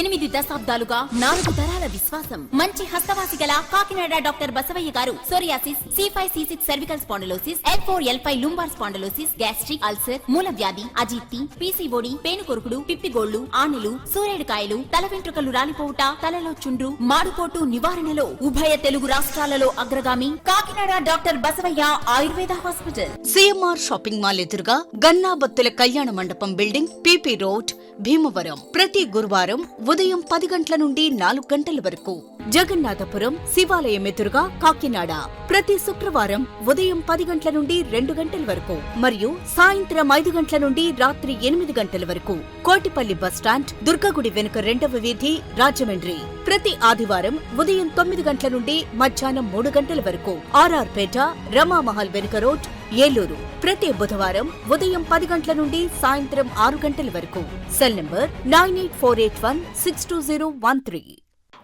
8 దశాబ్దాలుగా 4 తరాల విశ్వాసం. మంచి హస్తవాసి గల కాకినాడ డాక్టర్ బసవయ్య గారు psoriasis, C5, C6 cervical spondylosis, L4, L5 lumbar spondylosis, gastric ulcer, మూలవ్యాధి, అజీర్తి, పీసీఓడి, పేనుకొరుకుడు, పిప్పిగోళ్లు, ఆనెలు, సూరేడుకాయలు, తల వెంట్రుకలు రాలిపోవుట, తలలో చుండ్రు, మాడుపోటు నివారణలో ఉభయ తెలుగు రాష్ట్రాలలో అగ్రగామి Kakinada doctor Basavayya Ayurveda hospital. CMR shopping mall ఎదురుగా గన్నాబత్తుల కళ్యాణ మండపం బిల్డింగ్, PP రోడ్, భీమవరం. ప్రతి గురువారం ఉదయం 10 గంటల నుండి 4 గంటల వరకు. జగన్నాథపురం శివాలయం ఎదురుగా కాకినాడ ప్రతి శుక్రవారం ఉదయం 10 గంటల నుండి 2 గంటల వరకు మరియు సాయంత్రం 5 గంటల నుండి రాత్రి 8 గంటల వరకు. కోటిపల్లి బస్టాండ్, దుర్గగుడి వెనుక 2వ వీధి, రాజమండ్రి ప్రతి ఆదివారం ఉదయం 9 గంటల నుండి మధ్యాహ్నం 3 గంటల వరకు. RR పేట, రమామహల్ వెనుక రోడ్, ఏలూరు ప్రతి బుధవారం ఉదయం 10 గంటల నుండి సాయంత్రం 6 గంటల వరకు. Cell number 9848162013.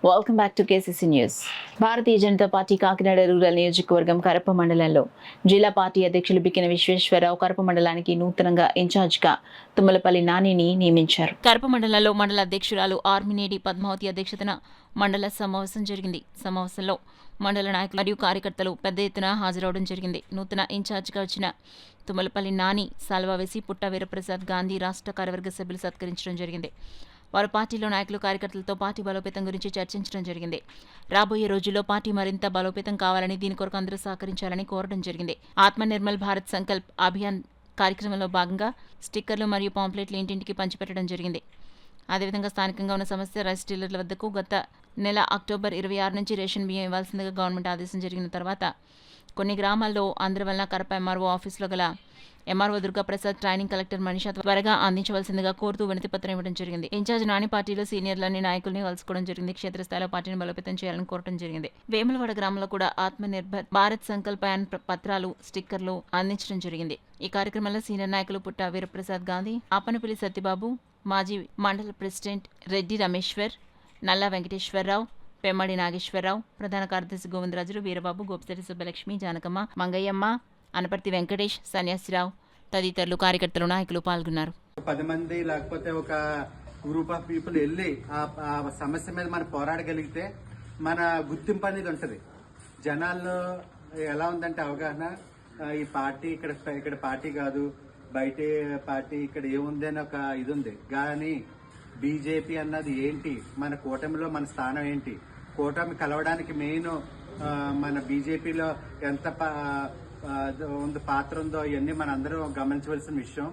Welcome back to KCC news. Bharatiya Janata party Kakinada rural నియోజకవర్గం కరప మండలంలో జిల్లా పార్టీ అధ్యక్షులు బిక్కిన విశ్వేశ్వరరావు కరప మండలానికి నూతనంగా ఇన్ఛార్జిగా తుమ్మలపల్లి నానిని నియమించారు. కరప మండలంలో మండల అధ్యక్షురాలు ఆర్మినేడి పద్మావతి అధ్యక్షతన మండల సమావేశం జరిగింది. సమావేశంలో మండల నాయకులు మరియు కార్యకర్తలు పెద్ద ఎత్తున హాజరవడం జరిగింది. నూతన ఇన్ఛార్జిగా వచ్చిన తుమ్మలపల్లి నాని సాల్వా వేసి పుట్ట వీరప్రసాద్ గాంధీ రాష్ట్ర కార్యవర్గ సభ్యులు సత్కరించడం జరిగింది. వారు పార్టీలో నాయకులు కార్యకర్తలతో పార్టీ బలోపేతం గురించి చర్చించడం జరిగింది. రాబోయే రోజుల్లో పార్టీ మరింత బలోపేతం కావాలని, దీని కొరకు అందరూ సహకరించాలని కోరడం జరిగింది. ఆత్మ నిర్మల్ భారత్ సంకల్ప్ అభియాన్ కార్యక్రమంలో భాగంగా స్టిక్కర్లు మరియు పాంప్లెట్లు ఇంటింటికి పంచిపెట్టడం జరిగింది. అదేవిధంగా స్థానికంగా ఉన్న సమస్య రైస్ డీలర్ల వద్దకు గత నెల అక్టోబర్ 26 నుంచి రేషన్ బియ్యం ఇవ్వాల్సిందిగా గవర్నమెంట్ ఆదేశం జరిగిన తర్వాత కొన్ని గ్రామాల్లో అందరి వలన కరప MRO ఆఫీసులో గల MRO Durgaprasad, training collector Manisha త్వరగా అందించవలసిందిగా కోరుతూ వినతిపత్రం ఇవ్వడం జరిగింది. ఇన్ఛార్జ్ నాని పార్టీలో సీనియర్లని నాయకుల్ని కలుసుకోవడం జరిగింది. క్షేత్రస్థాయిలో పార్టీని బలోపేతం చేయాలని కోరడం జరిగింది. వేములవాడ గ్రామంలో కూడా ఆత్మ నిర్భర్ భారత్ సంకల్ప్ పత్రాలు, స్టిక్కర్లు అందించడం జరిగింది. ఈ కార్యక్రమంలో సీనియర్ నాయకులు పుట్ట వీరప్రసాద్ గాంధీ, ఆపనపల్లి సత్యబాబు, మాజీ మండల ప్రెసిడెంట్ రెడ్డి రమేశ్వర్, నల్లా వెంకటేశ్వరరావు, పెమ్మడి నాగేశ్వరరావు, ప్రధాన కార్యదర్శి గోవిందరాజులు, వీరబాబు, గోపిశెట్టి సుబ్బలక్ష్మి, జానకమ్మ, మంగయ్యమ్మ, అనపర్తి వెంకటేష్, సన్యాసిరావు తదితరులు కార్యకర్తలు నాయకులు పాల్గొన్నారు. 10 మంది లేకపోతే ఒక గ్రూప్ ఆఫ్ పీపుల్ వెళ్ళి ఆ సమస్య మీద మనం పోరాడగలిగితే మన గుర్తింపు అనేది ఉంటుంది. జనాల్లో ఎలా ఉందంటే అవగాహన, ఈ పార్టీ ఇక్కడ పార్టీ కాదు, బయట పార్టీ ఇక్కడ ఏముంది అని ఒక ఇది ఉంది. కానీ బీజేపీ అన్నది ఏంటి, మన కూటమిలో మన స్థానం ఏంటి, కూటమి కలవడానికి మెయిన్ మన బీజేపీలో ఎంత పాత్ర ఉందో ఇవన్నీ మన అందరూ గమనించవలసిన విషయం.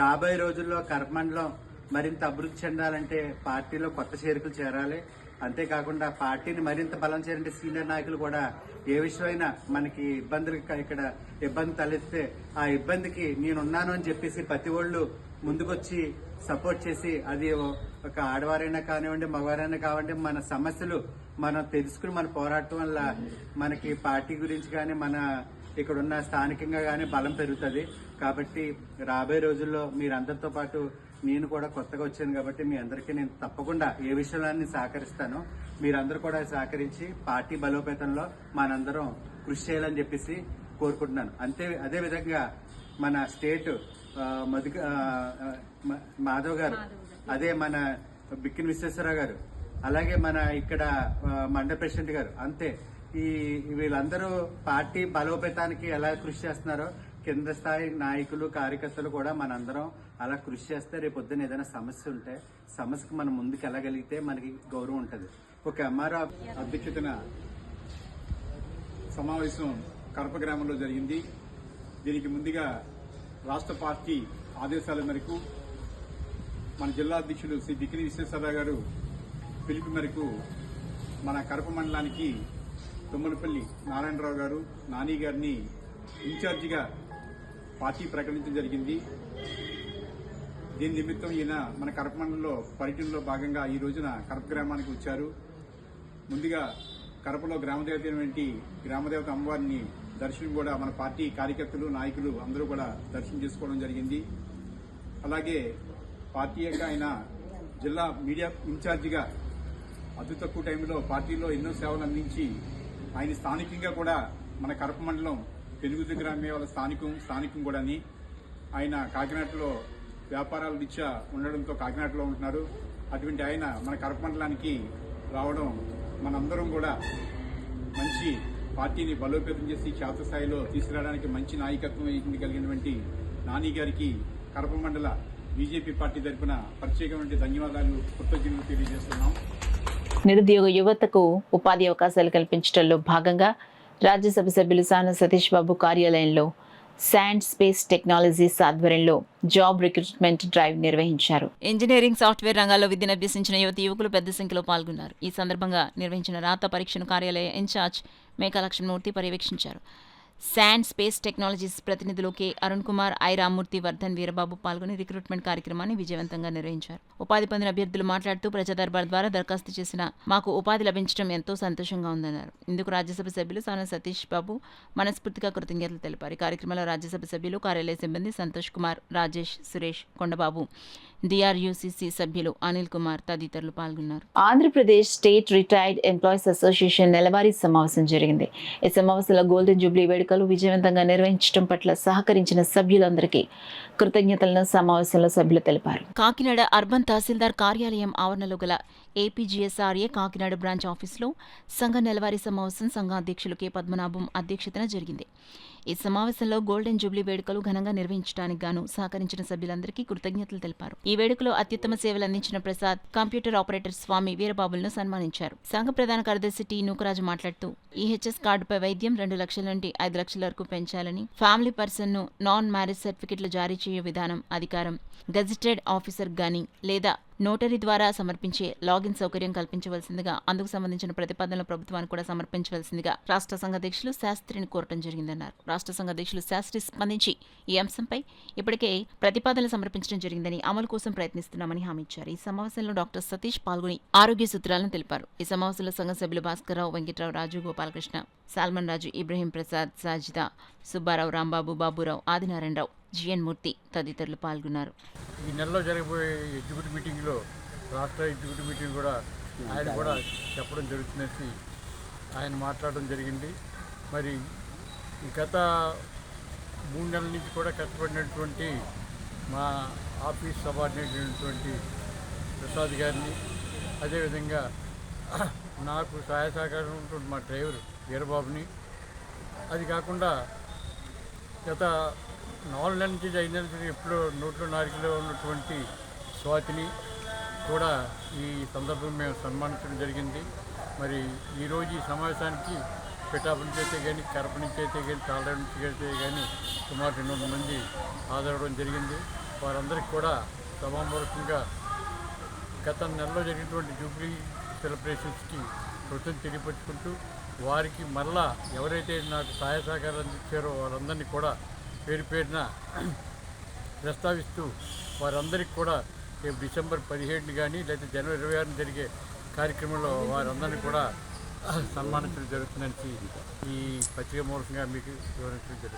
రాబోయే రోజుల్లో కర్మండలం మరింత అభివృద్ధి చెందాలంటే పార్టీలో కొత్త చేరికలు చేరాలి. అంతేకాకుండా పార్టీని మరింత బలం చేయాలంటే సీనియర్ నాయకులు కూడా ఏ విషయమైనా మనకి ఇక్కడ ఇబ్బంది తలెత్తే ఆ ఇబ్బందికి నేనున్నాను అని చెప్పేసి ప్రతి ఒళ్ళు ముందుకొచ్చి సపోర్ట్ చేసి, అది ఒక ఆడవారైనా కానివ్వండి, మగవారైనా కానివ్వండి, మన సమస్యలు మనం తెలుసుకుని మన పోరాటం వల్ల మనకి పార్టీ గురించి కానీ మన ఇక్కడ ఉన్న స్థానికంగా కానీ బలం పెరుగుతుంది. కాబట్టి రాబోయే రోజుల్లో మీరందరితో పాటు నేను కూడా కొత్తగా వచ్చాను కాబట్టి మీ అందరికీ నేను తప్పకుండా ఏ విషయంలో సహకరిస్తాను. మీరందరూ కూడా సహకరించి పార్టీ బలోపేతంలో మనందరం కృషి చేయాలని చెప్పేసి కోరుకుంటున్నాను. అదేవిధంగా మన స్టేట్ మాధవ్ గారు, అదే మన బిక్కిన విశ్వేశ్వరరావు గారు, అలాగే మన ఇక్కడ మండల ప్రెసిడెంట్ గారు, అంతే వీళ్ళందరూ పార్టీ బలోపేతానికి ఎలా కృషి చేస్తున్నారో కింద స్థాయి నాయకులు కార్యకర్తలు కూడా మనందరం అలా కృషి చేస్తే రేపు పొద్దున్న ఏదైనా సమస్య ఉంటే సమస్యకు మనం ముందుకు వెళ్ళగలిగితే మనకి గౌరవం ఉంటుంది. ఒక ఎంఆర్ఓ అధ్యక్షతన సమావేశం కడప గ్రామంలో జరిగింది. దీనికి ముందుగా రాష్ట్ర పార్టీ ఆదేశాల మేరకు మన జిల్లా అధ్యక్షులు శ్రీ బిక్కిన విశ్వేశ్వరరావు గారు పిలుపు మేరకు మన కడప మండలానికి తుమ్మలపల్లి నారాయణరావు గారు నాని గారిని ఇన్ఛార్జిగా పార్టీ ప్రకటించడం జరిగింది. దీని నిమిత్తం ఈయన మన కడప మండలంలో పర్యటనలో భాగంగా ఈ రోజున కడప గ్రామానికి వచ్చారు. ముందుగా కడపలో గ్రామదేవత అమ్మవారిని దర్శనం కూడా మన పార్టీ కార్యకర్తలు నాయకులు అందరూ కూడా దర్శనం చేసుకోవడం జరిగింది. అలాగే పార్టీ యొక్క ఆయన జిల్లా మీడియా ఇన్ఛార్జిగా అతి తక్కువ టైంలో పార్టీలో ఎన్నో సేవలు అందించి ఆయన స్థానికంగా కూడా మన కడప మండలం పెనుగుద్ది గ్రామే వాళ్ళ స్థానికం కూడాని ఆయన కాకినాడలో వ్యాపారాల రీత్యా ఉండడంతో కాకినాడలో ఉంటున్నారు. అటువంటి ఆయన మన కడప మండలానికి రావడం మనందరం కూడా మంచి పార్టీని బలోపేతం చేసి క్షేత్రస్థాయిలో తీసుకురావడానికి మంచి నాయకత్వం కలిగినటువంటి నాని గారికి కడప మండల బీజేపీ పార్టీ తరఫున ప్రత్యేకమైన ధన్యవాదాలు కృతజ్ఞతలు తెలియజేస్తున్నాం. నిరుద్యోగ యువతకు ఉపాధి అవకాశాలు కల్పించడంలో భాగంగా రాజ్యసభ సభ్యులు సాన సతీష్ బాబు కార్యాలయంలో శాండ్ స్పేస్ టెక్నాలజీస్ ఆధ్వర్యంలో జాబ్ రిక్రూట్మెంట్ డ్రైవ్ నిర్వహించారు. ఇంజనీరింగ్, సాఫ్ట్వేర్ రంగాల్లో విద్యను అభ్యసించిన యువకులు పెద్ద సంఖ్యలో పాల్గొన్నారు. ఈ సందర్భంగా నిర్వహించిన రాత పరీక్షను కార్యాలయ ఇన్ఛార్జ్ మేకా లక్ష్మణమూర్తి పర్యవేక్షించారు. శాండ్ స్పేస్ టెక్నాలజీస్ ప్రతినిధులు కె అరుణ్ కుమార్, ఐ రామ్మూర్తి, వర్ధన్ వీరబాబు పాల్గొని రిక్రూట్మెంట్ కార్యక్రమాన్ని విజయవంతంగా నిర్వహించారు. ఉపాధి పొందిన అభ్యర్థులు మాట్లాడుతూ ప్రజా దర్బార్ ద్వారా దరఖాస్తు చేసిన మాకు ఉపాధి లభించడం ఎంతో సంతోషంగా ఉందన్నారు. ఇందుకు రాజ్యసభ సభ్యులు సాన సతీష్ బాబు మనస్ఫూర్తిగా కృతజ్ఞతలు తెలిపారు. ఈ కార్యక్రమంలో రాజ్యసభ సభ్యులు, కార్యాలయ సిబ్బంది సంతోష్ కుమార్, రాజేష్, సురేష్, కొండబాబు, డిఆర్యుసిసి సభ్యులు అనిల్ కుమార్ తదితరులు పాల్గొన్నారు. Andhra Pradesh state retired employees association నెలవారీ సమావేశం జరిగింది. ఈ సమావేశంలో గోల్డెన్ జూబ్లీ వేడుకలు విజయవంతంగా నిర్వహించడం పట్ల సహకరించిన సభ్యులందరికీ కృతజ్ఞతలను సమావేశంలో సభ్యులు తెలిపారు. కాకినాడ అర్బన్ తహసీల్దార్ కార్యాలయం ఆవరణలో గల ఏపీజీఎస్ఆర్ఏ కాకినాడ బ్రాంచ్ ఆఫీసులో సంఘ నెలవారీ సమావేశం సంఘ అధ్యక్షులు కె పద్మనాభం అధ్యక్షతన జరిగింది. ఈ సమావేశంలో గోల్డెన్ జూబ్లీ వేడుకలు ఘనంగా నిర్వహించడానికి గాను సహకరించిన సభ్యులందరికీ కృతజ్ఞతలు తెలిపారు. ఈ వేడుకలో అత్యుత్తమ సేవలు అందించిన ప్రసాద్, కంప్యూటర్ ఆపరేటర్ స్వామి వీరబాబులను సన్మానించారు. సంఘ ప్రధాన కార్యదర్శి టి నూకరాజు మాట్లాడుతూ ఈహెచ్ఎస్ కార్డుపై వైద్యం 2 లక్షల నుండి 5 లక్షల వరకు పెంచాలని, ఫ్యామిలీ పర్సన్ ను నాన్ మ్యారేజ్ సర్టిఫికెట్లు జారీ చేయే విధానం, అధికారం, గెజిటెడ్ ఆఫీసర్ గాని లేదా నోటరీ ద్వారా సమర్పించే లాగిన్ సౌకర్యం కల్పించవలసిందిగా, అందుకు సంబంధించిన ప్రతిపాదనలు ప్రభుత్వానికి కూడా సమర్పించవలసిందిగా రాష్ట్ర సంఘ అధ్యక్షులు శాస్త్రిని కోరటం జరిగిందన్నారు. రాష్ట్ర సంఘ అధ్యక్షులు శాస్త్రి స్పందించి ఈ అంశంపై ఇప్పటికే ప్రతిపాదనలు సమర్పించడం జరిగిందని, అమలు కోసం ప్రయత్నిస్తున్నామని హామీ ఇచ్చారు. ఈ సమావేశంలో డాక్టర్ సతీష్ పాల్గొని ఆరోగ్య సూత్రాలను తెలిపారు. ఈ సమావేశంలో సంఘ సభ్యులు భాస్కర్రావు, వెంకట్రావు, రాజు, గోపాలకృష్ణ, సాల్మన్ రాజు, ఇబ్రహీం ప్రసాద్, సాజిదా, సుబ్బారావు, రాంబాబు, బాబురావు, ఆదినారాయణరావు, జిఎన్ మూర్తి తదితరులు పాల్గొన్నారు. ఈ నెలలో జరగబోయే ఎగ్జిక్యూటివ్ మీటింగ్లో రాష్ట్ర ఎగ్జిక్యూటివ్ మీటింగ్ కూడా ఆయన కూడా చెప్పడం జరుగుతుందని ఆయన మాట్లాడడం జరిగింది. మరి గత 3 నెలల నుంచి కూడా కష్టపడినటువంటి మా ఆఫీస్ సబార్డినేట్ అయినటువంటి ప్రసాద్ గారిని, అదేవిధంగా నాకు సహాయ సహకారం ఉంటుంది మా డ్రైవర్ వీరబాబుని, అది కాకుండా గత 4 నెలల నుంచి 5 నెలల నుంచి ఎప్పుడో నోట్లో నారికలో ఉన్నటువంటి స్వాతిని కూడా ఈ సందర్భంగా మేము సన్మానించడం జరిగింది. మరి ఈరోజు ఈ సమావేశానికి పిఠాపు నుంచి అయితే కానీ, కడప నుంచి అయితే కానీ, తాళరేడు నుంచి అయితే కానీ సుమారు 200 మంది హాజరవడం జరిగింది. వారందరికీ కూడా సభామూలకంగా గత నెలలో జరిగినటువంటి జూబ్లీ సెలబ్రేషన్స్కి కృతజ్ఞతలు తెలియపరుచుకుంటూ, వారికి మళ్ళా ఎవరైతే నాకు సహాయ సహకారం అందించారో వారందరినీ కూడా పేరు పేరున ప్రస్తావిస్తూ వారందరికీ కూడా రేపు డిసెంబర్ 17 కానీ లేదా జనవరి 26 జరిగే కార్యక్రమంలో వారందరినీ కూడా సన్మానించడం జరుగుతుందని ఈ పత్రిక మూలకంగా మీకు వివరించడం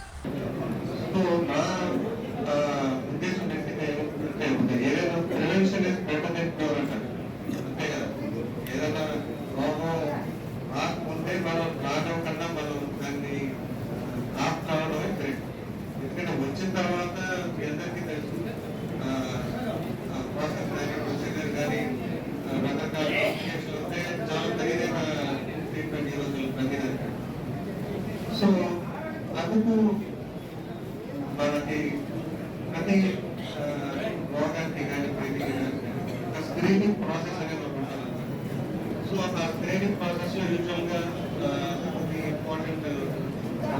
ఎందుకంటే వచ్చిన తర్వాత సో అందుకు మనకి ప్రతి రోగానికి కానీ బయటికి ఒక స్క్రీనింగ్ ప్రాసెస్ అనేది ఒకటి ఉంటుంది. సో ఆ స్క్రీనింగ్ ప్రాసెస్లో యూజువల్గా కొన్ని ఇంపార్టెంట్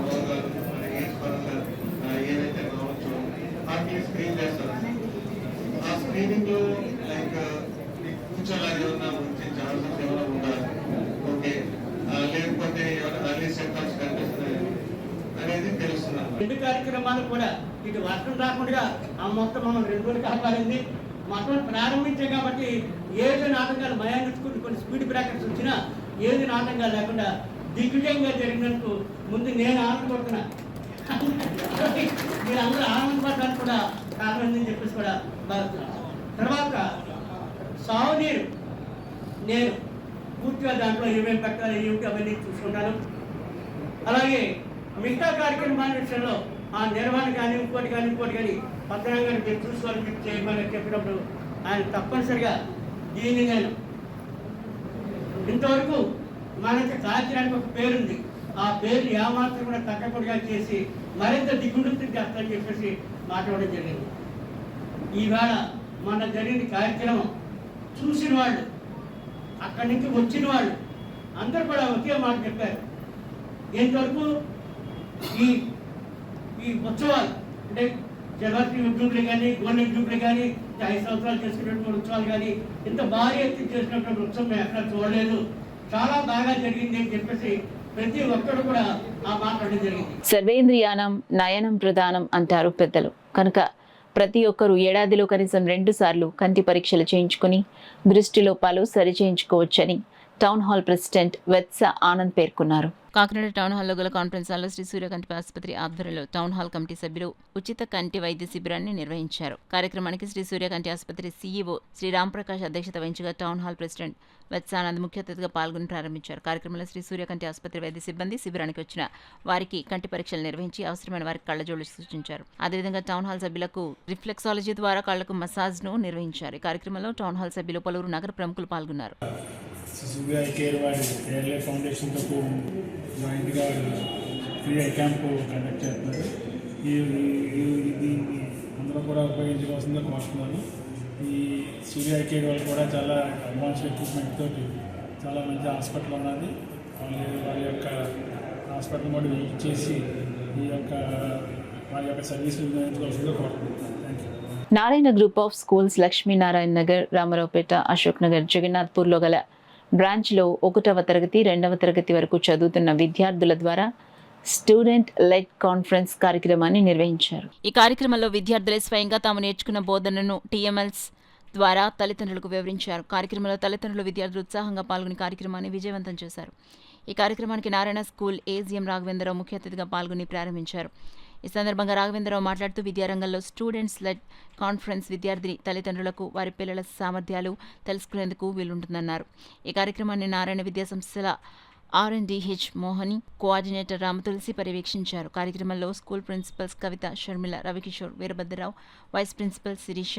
రోగాలు ఏజ్ పరంగా ఏదైతే కావచ్చు వాటిని స్క్రీన్ చేస్తారు. ఆ స్క్రీనింగ్లో లైక్ కూర్చోలాగా ఏమన్నా వచ్చే ఛాన్సెస్ ఏమైనా ఉండాలి, ఓకే, లేకపోతే ఏమైనా అర్లీ సింటమ్స్ కనిపిస్తున్నాయి అనేది తెలుస్తున్నారు. 2 కార్యక్రమాలు కూడా ఇటు వర్షం రాకుండా ఆ మొత్తం మనం 2 రోజులు కాపాడింది. మొత్తం ప్రారంభించాం కాబట్టి ఏది నాటకాలు మయానించుకుని కొన్ని స్పీడ్ బ్రేకర్స్ వచ్చినా ఏది నాటకాలు లేకుండా దిగ్విజయంగా జరిగినందుకు ముందు నేను ఆనందపడుతున్నా. మీరు అందరూ ఆనందపడడానికి కూడా కారణం చెప్పేసి కూడా భావిస్తున్నాను. తర్వాత సాగునీరు నేను పూర్తిగా దాంట్లో ఏమేమి పెట్టాలి ఏమిటి అవన్నీ చూసుకుంటాను. అలాగే మిగతా కార్యక్రమాల విషయంలో ఆ నిర్వహణ కానీ ఇంకోటి కానీ పత్రంగా మీరు చూసుకోవాలని చెప్పి చేయమని చెప్పినప్పుడు ఆయన తప్పనిసరిగా దీన్ని నేను ఇంతవరకు మనకి కాల్చడానికి ఒక పేరుంది, ఆ పేరు ఏమాత్రం కూడా తగ్గకుండా చేసి మరింత దిగుండుతుంది చేస్తానని చెప్పేసి మాట్లాడడం జరిగింది. ఈవేళ మన జరిగిన కార్యక్రమం చూసిన వాళ్ళు అక్కడి నుంచి వచ్చిన వాళ్ళు అందరూ కూడా ఒకే మాట చెప్పారు. ఇంతవరకు ఈ ఉత్సవాలు అంటే జగత్తి జూబ్లీ కానీ గోల్డెన్ జూబ్లీ కానీ 5 సంవత్సరాలు చేసుకున్నటువంటి ఉత్సవాలు కానీ ఇంత భారీ ఎత్తున చేసినటువంటి ఉత్సవం మేము ఎక్కడ చూడలేదు, చాలా బాగా జరిగింది అని చెప్పేసి ప్రతి ఒక్కరు కూడా ఆ మాట్లాడడం జరిగింది. సర్వేంద్రియానం నయనం ప్రధానం అంటారు పెద్దలు. కనుక ప్రతి ఒక్కరూ ఏడాదిలో కనీసం 2 సార్లు కంటి పరీక్షలు చేయించుకుని దృష్టి లోపాలు సరిచేయించుకోవచ్చని టౌన్ హాల్ ప్రెసిడెంట్ వెత్స ఆనంద్ పేర్కొన్నారు. కాకినాడ టౌన్ హాల్లో గల కాన్ఫరెన్స్ హాల్లో శ్రీ సూర్య కంటి ఆసుపత్రి ఆధ్వర్యంలో టౌన్ హాల్ కమిటీ సభ్యులు ఉచిత కంటి వైద్య శిబిరాన్ని నిర్వహించారు. కార్యక్రమానికి శ్రీ సూర్య కంటి ఆసుపత్రి సీఈఓ శ్రీ రాంప్రకాష్ అధ్యక్షత వహించగా టౌన్ హాల్ ప్రెసిడెంట్ వెత్సానంద్ ముఖ్య అతిథిగా పాల్గొని ప్రారంభించారు. కార్యక్రమంలో శ్రీ సూర్య కంటి ఆసుపత్రి వైద్య సిబ్బంది శిబిరానికి వచ్చిన వారికి కంటి పరీక్షలు నిర్వహించి అవసరమైన వారికి కళ్లజోళ్లు సూచించారు. అదేవిధంగా టౌన్ హాల్ సభ్యులకు రిఫ్లెక్సాలజీ ద్వారా కళ్లకు మసాజ్ ను నిర్వహించారు. ఈ కార్యక్రమంలో టౌన్ హాల్ సభ్యులు పలువురు నగర ప్రముఖులు పాల్గొన్నారు. జాయింట్గా ఫ్రీ ఐ క్యాంప్ కండక్ట్ చేస్తున్నారు. దీన్ని అందరూ కూడా ఉపయోగించుకోవాల్సిందిగా కోరుతున్నాను. ఈ సూర్య ఐ కేర్ వాళ్ళు కూడా చాలా అడ్వాన్స్డ్ ఎక్విప్మెంట్ తోటి చాలా మంచి హాస్పిటల్ ఉన్నది. వాళ్ళ యొక్క హాస్పిటల్ కూడా విజిట్ చేసి వాళ్ళ యొక్క సర్వీస్ వినియోగించుకోవాల్సిందిగా కోరుతున్నాను. Thank you. Narayana group of schools Lakshminarayana Nagar, Ramaraopeta, Ashok Nagar, జగన్నాథ్పూర్లో గల బ్రాంచ్లో 1వ తరగతి 2వ తరగతి వరకు చదువుతున్న విద్యార్థుల ద్వారా స్టూడెంట్ లెడ్ కాన్ఫరెన్స్ కార్యక్రమాన్ని నిర్వహించారు. ఈ కార్యక్రమంలో విద్యార్థులే స్వయంగా తాము నేర్చుకున్న బోధనను టీఎంఎల్స్ ద్వారా తల్లిదండ్రులకు వివరించారు. కార్యక్రమంలో తల్లిదండ్రులు విద్యార్థులు ఉత్సాహంగా పాల్గొని కార్యక్రమాన్ని విజయవంతం చేశారు. ఈ కార్యక్రమానికి నారాయణ స్కూల్ ఏజిఎం రాఘవేంద్రరావు ముఖ్య అతిథిగా పాల్గొని ప్రారంభించారు. ఈ సందర్భంగా రాఘవేంద్రరావు మాట్లాడుతూ విద్యారంగంలో స్టూడెంట్స్ లెడ్ కాన్ఫరెన్స్ విద్యార్థి తల్లిదండ్రులకు వారి పిల్లల సామర్థ్యాలు తెలుసుకునేందుకు వీలుంటుందన్నారు. ఈ కార్యక్రమాన్ని నారాయణ విద్యా సంస్థల R&DH మోహని, కోఆర్డినేటర్ రామతులసి పర్యవేక్షించారు. కార్యక్రమంలో school principals Kavitha, Sharmila, Ravikishore, Veerabhadrarao, vice principal Sirisha,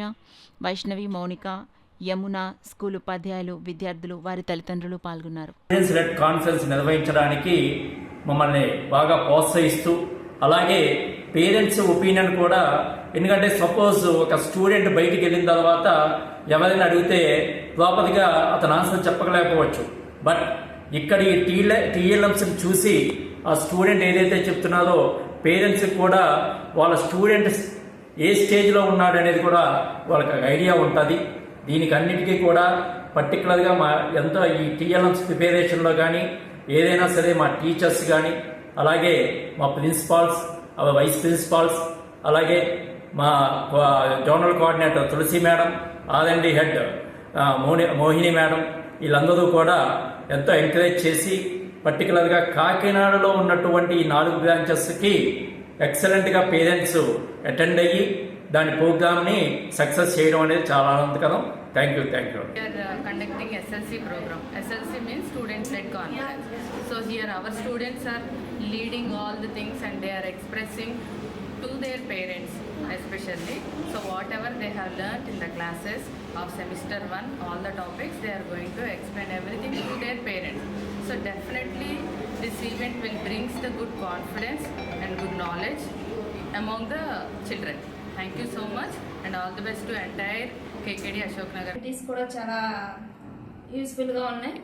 Vaishnavi, Mounika, Yamuna, school ఉపాధ్యాయులు, విద్యార్థులు, వారి తల్లిదండ్రులు పాల్గొన్నారు. స్టూడెంట్స్ లెడ్ కాన్ఫరెన్స్ నిర్వహించడానికి మమ్మల్ని బాగా ప్రోత్సహిస్తూ అలాగే పేరెంట్స్ ఒపీనియన్ కూడా, ఎందుకంటే సపోజ్ ఒక స్టూడెంట్ బయటికి వెళ్ళిన తర్వాత ఎవరైనా అడిగితే ప్రాపర్గా అతను ఆన్సర్ చెప్పలేకపోవచ్చు. బట్ ఇక్కడ ఈ టీఎల్ఎంస్ని చూసి ఆ స్టూడెంట్ ఏదైతే చెప్తున్నారో పేరెంట్స్కి కూడా వాళ్ళ స్టూడెంట్ ఏ స్టేజ్లో ఉన్నాడు అనేది కూడా వాళ్ళకి ఐడియా ఉంటుంది. దీనికి అన్నిటికీ కూడా పర్టికులర్గా ఎంతో ఈ టీఎల్ఎంస్ ప్రిపరేషన్లో కానీ ఏదైనా సరే మా టీచర్స్ కానీ అలాగే మా ప్రిన్సిపాల్స్, వైస్ ప్రిన్సిపాల్స్, అలాగే మా zonal coordinator Tulasi madam, R&D head Mohini madam, వీళ్ళందరూ కూడా ఎంతో ఎంకరేజ్ చేసి పర్టికులర్గా కాకినాడలో ఉన్నటువంటి ఈ 4 బ్రాంచెస్కి ఎక్సలెంట్గా పేరెంట్స్ అటెండ్ అయ్యి దాని ప్రోగ్రామ్ని సక్సెస్ చేయడం అనేది చాలా ఆనందకరం. Thank you. Conducting SLC program. SLC means student-led conference. So here our students are leading all the things and they are expressing to their parents especially. So whatever they have learnt in the classes of semester 1, all the topics they are going to explain everything to their parents. So definitely this this event will brings the good confidence and good knowledge among the children. Thank you so much and all the best to entire KKD Ashok Nagar. Activities కూడా చాలా యూస్ఫుల్గా ఉన్నాయి.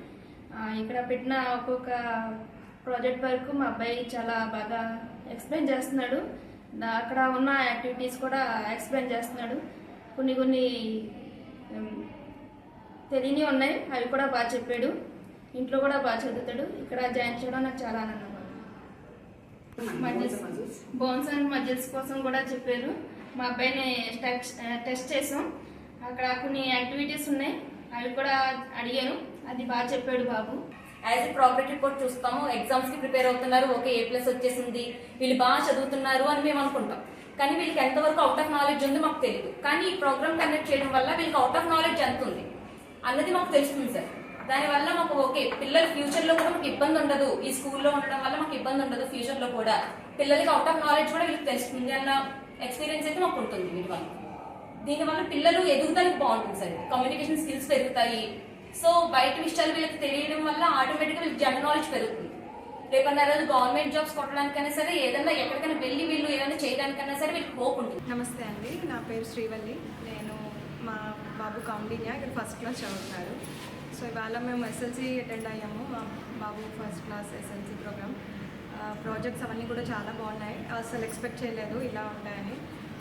ఇక్కడ పెట్టిన ఒక్కొక్క project వరకు మా అబ్బాయి చాలా బాగా ఎక్స్ప్లెయిన్ చేస్తున్నాడు. అక్కడ ఉన్న యాక్టివిటీస్ కూడా ఎక్స్ప్లెయిన్ చేస్తున్నాడు. కొన్ని తెలియని ఉన్నాయి, అవి కూడా బాగా చెప్పాడు. ఇంట్లో కూడా బాగా చదువుతాడు. ఇక్కడ జాయిన్ చేయడం నాకు చాలా ఆనందంగా ఉంది. మజిల్స్, బోన్స్ అండ్ మజిల్స్ కోసం కూడా చెప్పారు. మా అబ్బాయిని టెస్ట్ చేసాం. అక్కడ కొన్ని యాక్టివిటీస్ ఉన్నాయి, అవి కూడా అడిగాను. అది బాగా చెప్పాడు బాబు. యాజ్ ఎ ప్రాపర్టీ రిపోర్ట్ చూస్తాము. ఎగ్జామ్స్కి ప్రిపేర్ అవుతున్నారు, ఓకే A+ వచ్చేసింది, వీళ్ళు బాగా చదువుతున్నారు అని మేము అనుకుంటాం. కానీ వీళ్ళకి ఎంతవరకు అవుట్ ఆఫ్ నాలెడ్జ్ ఉందో మాకు తెలియదు. కానీ ఈ ప్రోగ్రామ్ కండక్ట్ చేయడం వల్ల వీళ్ళకి అవుట్ ఆఫ్ నాలెడ్జ్ ఎంత ఉంది అన్నది మాకు తెలుస్తుంది సార్. దానివల్ల మాకు ఓకే పిల్లల ఫ్యూచర్లో కూడా మాకు ఇబ్బంది ఉండదు. ఈ స్కూల్లో ఉండడం వల్ల మాకు ఇబ్బంది ఉండదు. ఫ్యూచర్లో కూడా పిల్లలకి అవుట్ ఆఫ్ నాలెడ్జ్ కూడా వీళ్ళకి తెలుస్తుంది అన్న ఎక్స్పీరియన్స్ అయితే మాకు ఉంటుంది వీటివల్ల. దీనివల్ల పిల్లలు ఎదుగుదలకు బాగుంటుంది సార్. కమ్యూనికేషన్ స్కిల్స్ పెరుగుతాయి. సో బయట విషయాలు వీళ్ళకి తెలియడం వల్ల ఆటోమేటిక్గా వీళ్ళకి జనరల్ నాలెడ్జ్ పెరుగుతుంది. రేపన్న రోజు గవర్నమెంట్ జాబ్స్ కొట్టడానికైనా సరే, ఏదైనా ఎక్కడికైనా వెళ్ళి వీళ్ళు ఏదైనా చేయడానికైనా సరే వీళ్ళకి హోప్ ఉంటుంది. నమస్తే అండి, నా పేరు శ్రీవల్లి. నేను మా బాబు కౌండిన్యా ఇక్కడ ఫస్ట్ క్లాస్ చదువుతున్నారు. సో ఇవాళ మేము SLC అటెండ్ అయ్యాము. మా బాబు first class SLC program. Projects అవన్నీ కూడా చాలా బాగున్నాయి. అసలు ఎక్స్పెక్ట్ చేయలేదు ఇలా ఉంటాయని.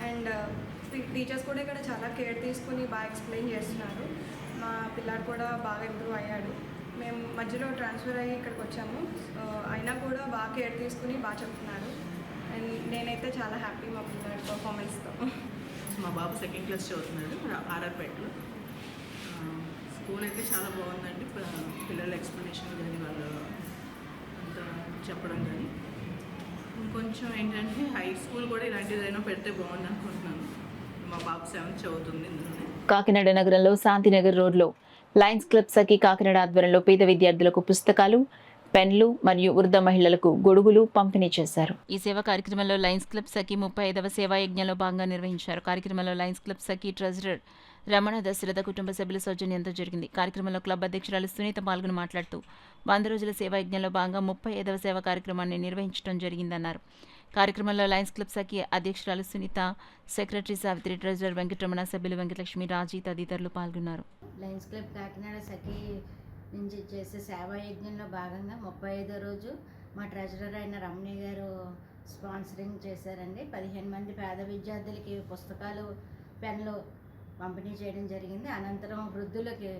అండ్ టీచర్స్ కూడా ఇక్కడ చాలా కేర్ తీసుకుని బాగా ఎక్స్ప్లెయిన్ చేస్తున్నారు. మా పిల్లాడు కూడా బాగా ఇంప్రూవ్ అయ్యాడు. మేము మధ్యలో ట్రాన్స్ఫర్ అయ్యి ఇక్కడికి వచ్చాము. అయినా కూడా బాగా కేర్ తీసుకుని బాగా చెప్తున్నారు. అండ్ నేనైతే చాలా హ్యాపీ మా పిల్లాడి పర్ఫార్మెన్స్తో. మా బాబు సెకండ్ క్లాస్ చదువుతున్నాడు ఆర్ఆర్పేటలో. స్కూల్ అయితే చాలా బాగుందండి. పిల్లల ఎక్స్ప్లెనేషన్ కానీ వాళ్ళు అంతా చెప్పడం కానీ. ఇంకొంచెం ఏంటంటే హై స్కూల్ కూడా ఇలాంటిదైనా పెడితే బాగుంది అనుకుంటున్నాను. మా బాబు 7th చదువుతుంది ఇందులోనే. కాకినాడ నగరంలో శాంతినగర్ రోడ్లో లయన్స్ క్లబ్ సఖీ కాకినాడ ఆధ్వర్యంలో పేద విద్యార్థులకు పుస్తకాలు, పెన్లు మరియు వృద్ధ మహిళలకు గొడుగులు పంపిణీ చేశారు. ఈ సేవా కార్యక్రమంలో లయన్స్ క్లబ్ సఖీ 35వ సేవా యజ్ఞంలో భాగంగా నిర్వహించారు. కార్యక్రమంలో లయన్స్ క్లబ్ సఖీ ట్రెజరర్ రమణ దశరథ కుటుంబ సభ్యుల సౌజన్యంతో జరిగింది. కార్యక్రమంలో క్లబ్ అధ్యక్షురాలు సునీత పాల్గొని మాట్లాడుతూ 100 రోజుల సేవా యజ్ఞంలో భాగంగా 35వ సేవా కార్యక్రమాన్ని నిర్వహించడం జరిగిందన్నారు. కార్యక్రమంలో లయన్స్ క్లబ్ సఖీ అధ్యక్షురాలు సునీత, సెక్రటరీ సావిత్రి, ట్రెజరర్ వెంకటరమణ, సభ్యులు వెంకటలక్ష్మి, రాజీ తదితరులు పాల్గొన్నారు. లయన్స్ క్లబ్ కాకినాడ సఖీ నుంచి చేసే సేవా యజ్ఞంలో భాగంగా 35వ రోజు మా ట్రెజరర్ అయిన రమణి గారు స్పాన్సరింగ్ చేశారండి. 15 మంది పేద విద్యార్థులకి పుస్తకాలు, పెన్లు పంపిణీ చేయడం జరిగింది. అనంతరం వృద్ధులకి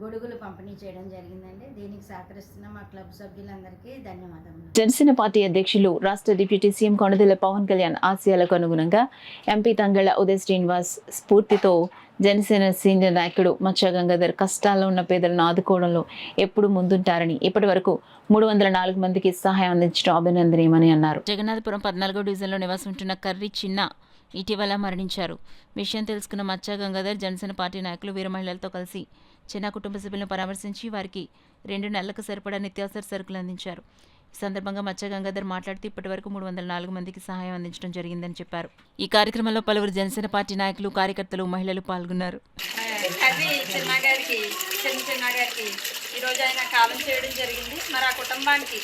గొడుగులు పంపిణీ చేయడం జరిగిందండి. దీనికి సహకరిస్తున్న మా క్లబ్ సభ్యులందరికీ ధన్యవాదములు. జనసేన పార్టీ అధ్యక్షులు రాష్ట్ర డిప్యూటీ సీఎం కొణిదెల పవన్ కళ్యాణ్ ఆశయాలకు అనుగుణంగా ఎంపీ తంగళ్ల ఉదయ్ శ్రీనివాస్ స్ఫూర్తితో జనసేన సీనియర్ నాయకుడు మచ్చ గంగాధర్ కష్టాల్లో ఉన్న పేదలను ఆదుకోవడంలో ఎప్పుడు ముందుంటారని, ఇప్పటి వరకు 304 మందికి సహాయం అందించడం అభినందనీయమని అన్నారు. జగన్నాథపురం 14వ డివిజన్లో నివాసం ఉంటున్న కర్రీ చిన్న ఇటీవల మరణించారు. విషయం తెలుసుకున్న మచ్చ గంగాధర్ జనసేన పార్టీ నాయకులు, వీర మహిళలతో కలిసి చిన్న కుటుంబ సభ్యులను పరామర్శించి వారికి 2 నెలలకు సరిపడా నిత్యావసర సరుకులు అందించారు. ఈ సందర్భంగా మచ్చ గంగాధర్ మాట్లాడుతూ ఇప్పటి వరకు 304 మందికి సహాయం అందించడం జరిగిందని చెప్పారు. ఈ కార్యక్రమంలో పలువురు జనసేన పార్టీ నాయకులు, కార్యకర్తలు, మహిళలు పాల్గొన్నారు. చిన్న గారికి ఈరోజు ఆయన కాలం చేయడం జరిగింది. మరి ఆ కుటుంబానికి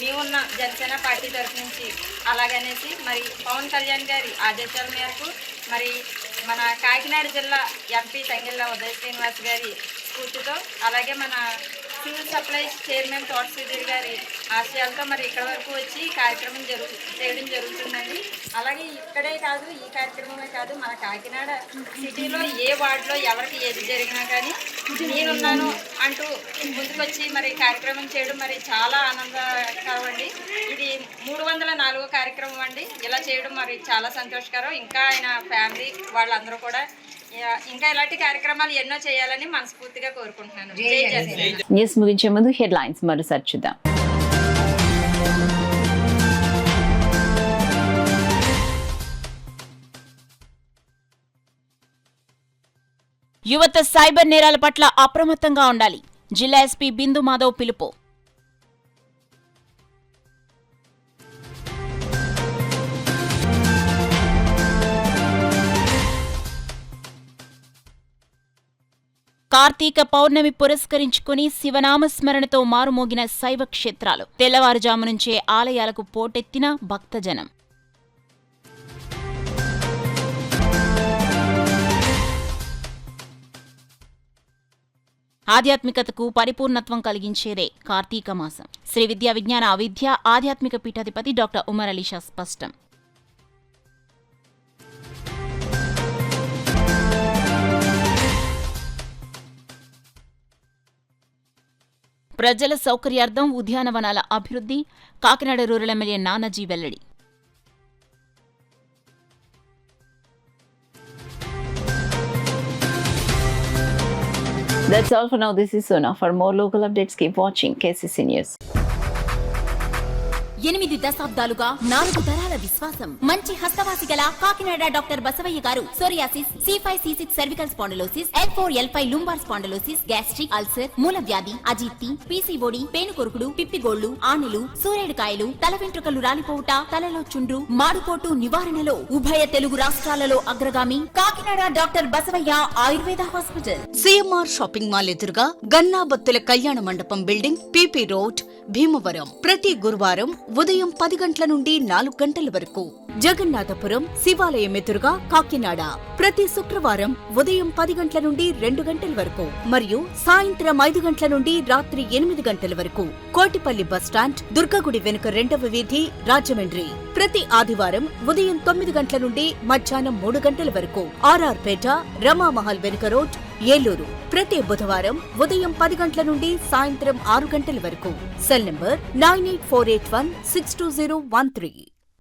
మేమున్న జనసేన పార్టీ తరఫు నుంచి అలాగనేసి మరి పవన్ కళ్యాణ్ గారి ఆదేశాల మేరకు మరి మన కాకినాడ జిల్లా ఎంపీ తంగెళ్ళ ఉదయ్ శ్రీనివాస్ గారి స్ఫూర్తితో, అలాగే మన సివిల్ సప్లైస్ చైర్మన్ తోట సుధీర్ గారి ఆశయాలతో మరి ఇక్కడ వరకు వచ్చి ఈ కార్యక్రమం చేయడం జరుగుతుందండి. అలాగే ఇక్కడే కాదు, ఈ కార్యక్రమమే కాదు, మన కాకినాడ సిటీలో ఏ వార్డులో ఎవరికి ఏది జరిగినా కానీ నేనున్నాను అంటూ ముందుకొచ్చి మరి కార్యక్రమం చేయడం మరి చాలా ఆనందకరం అండి. ఇది 304వ కార్యక్రమం అండి. ఇలా చేయడం మరి చాలా సంతోషకరం. ఇంకా ఆయన ఫ్యామిలీ వాళ్ళందరూ కూడా ఇంకా ఇలాంటి కార్యక్రమాలు ఎన్నో చేయాలని మనస్ఫూర్తిగా కోరుకుంటున్నాను. జై జనసేన. న్యూస్ ముగించే ముందు హెడ్లైన్స్ మరోసారి చూద్దాం. యువత సైబర్ నేరాల పట్ల అప్రమత్తంగా ఉండాలి. జిల్లా ఎస్పీ బిందు మాధవ్ పిలుపు. కార్తీక పౌర్ణమి పురస్కరించుకుని శివనామస్మరణతో మారుమోగిన శైవ క్షేత్రాలు. తెల్లవారుజాము నుంచే ఆలయాలకు పోటెత్తిన భక్తజనం. ఆధ్యాత్మికతకు పరిపూర్ణత్వం కలిగించేదే కార్తీక మాసం. శ్రీ విద్యా విజ్ఞాన విద్యా ఆధ్యాత్మిక పీఠాధిపతి డాక్టర్ ఉమర్ అలీ షా స్పష్టం. ప్రజల సౌకర్యార్థం ఉద్యానవనాల అభివృద్ధి. కాకినాడ రూరల్ ఎమ్మెల్యే నానాజీ వెల్లడి. That's all for now. This is Sona. For more local updates, keep watching KCC News. 8 దశాబ్దాలుగా 4 తరాల విశ్వాసం. మంచి హస్తవాసి గల కాకినాడ డాక్టర్ బసవయ్య గారు psoriasis, C5, C6 cervical spondylosis, L4, L5 lumbar spondylosis, gastric ulcer, మూల వ్యాధి, అజీర్తి, PCOD, పేనుకొరుకుడు, పిప్పిగోళ్లు, ఆనెలు, సూరేడుకాయలు, తల వెంట్రుకలు రాలిపోవుట, తలలో చుండ్రు, మాడుకోటు నివారణలో ఉభయ తెలుగు రాష్ట్రాలలో అగ్రగామి Kakinada doctor Basavayya Ayurveda hospital. CMR shopping mall ఎదురుగా గన్నాబత్తుల కళ్యాణ మండపం బిల్డింగ్, PP రోడ్, భీమవరం. ప్రతి గురువారం ఉదయం 10 గంటల నుండి 4 గంటల వరకు. జగన్నాథపురం శివాలయం ఎదురుగా కాకినాడ ప్రతి శుక్రవారం ఉదయం 10 గంటల నుండి 2 గంటల వరకు మరియు సాయంత్రం 5 గంటల నుండి రాత్రి 8 గంటల వరకు. కోటిపల్లి బస్టాండ్, దుర్గగుడి వెనుక 2వ వీధి, రాజమండ్రి. ప్రతి ఆదివారం ఉదయం 9 గంటల నుండి మధ్యాహ్నం 3 గంటల వరకు. RR పేట, రమామహల్ వెనుక రోడ్, ఏలూరు. ప్రతి బుధవారం ఉదయం 10 గంటల నుండి సాయంత్రం 6 గంటల వరకు. Cell number 9848162013.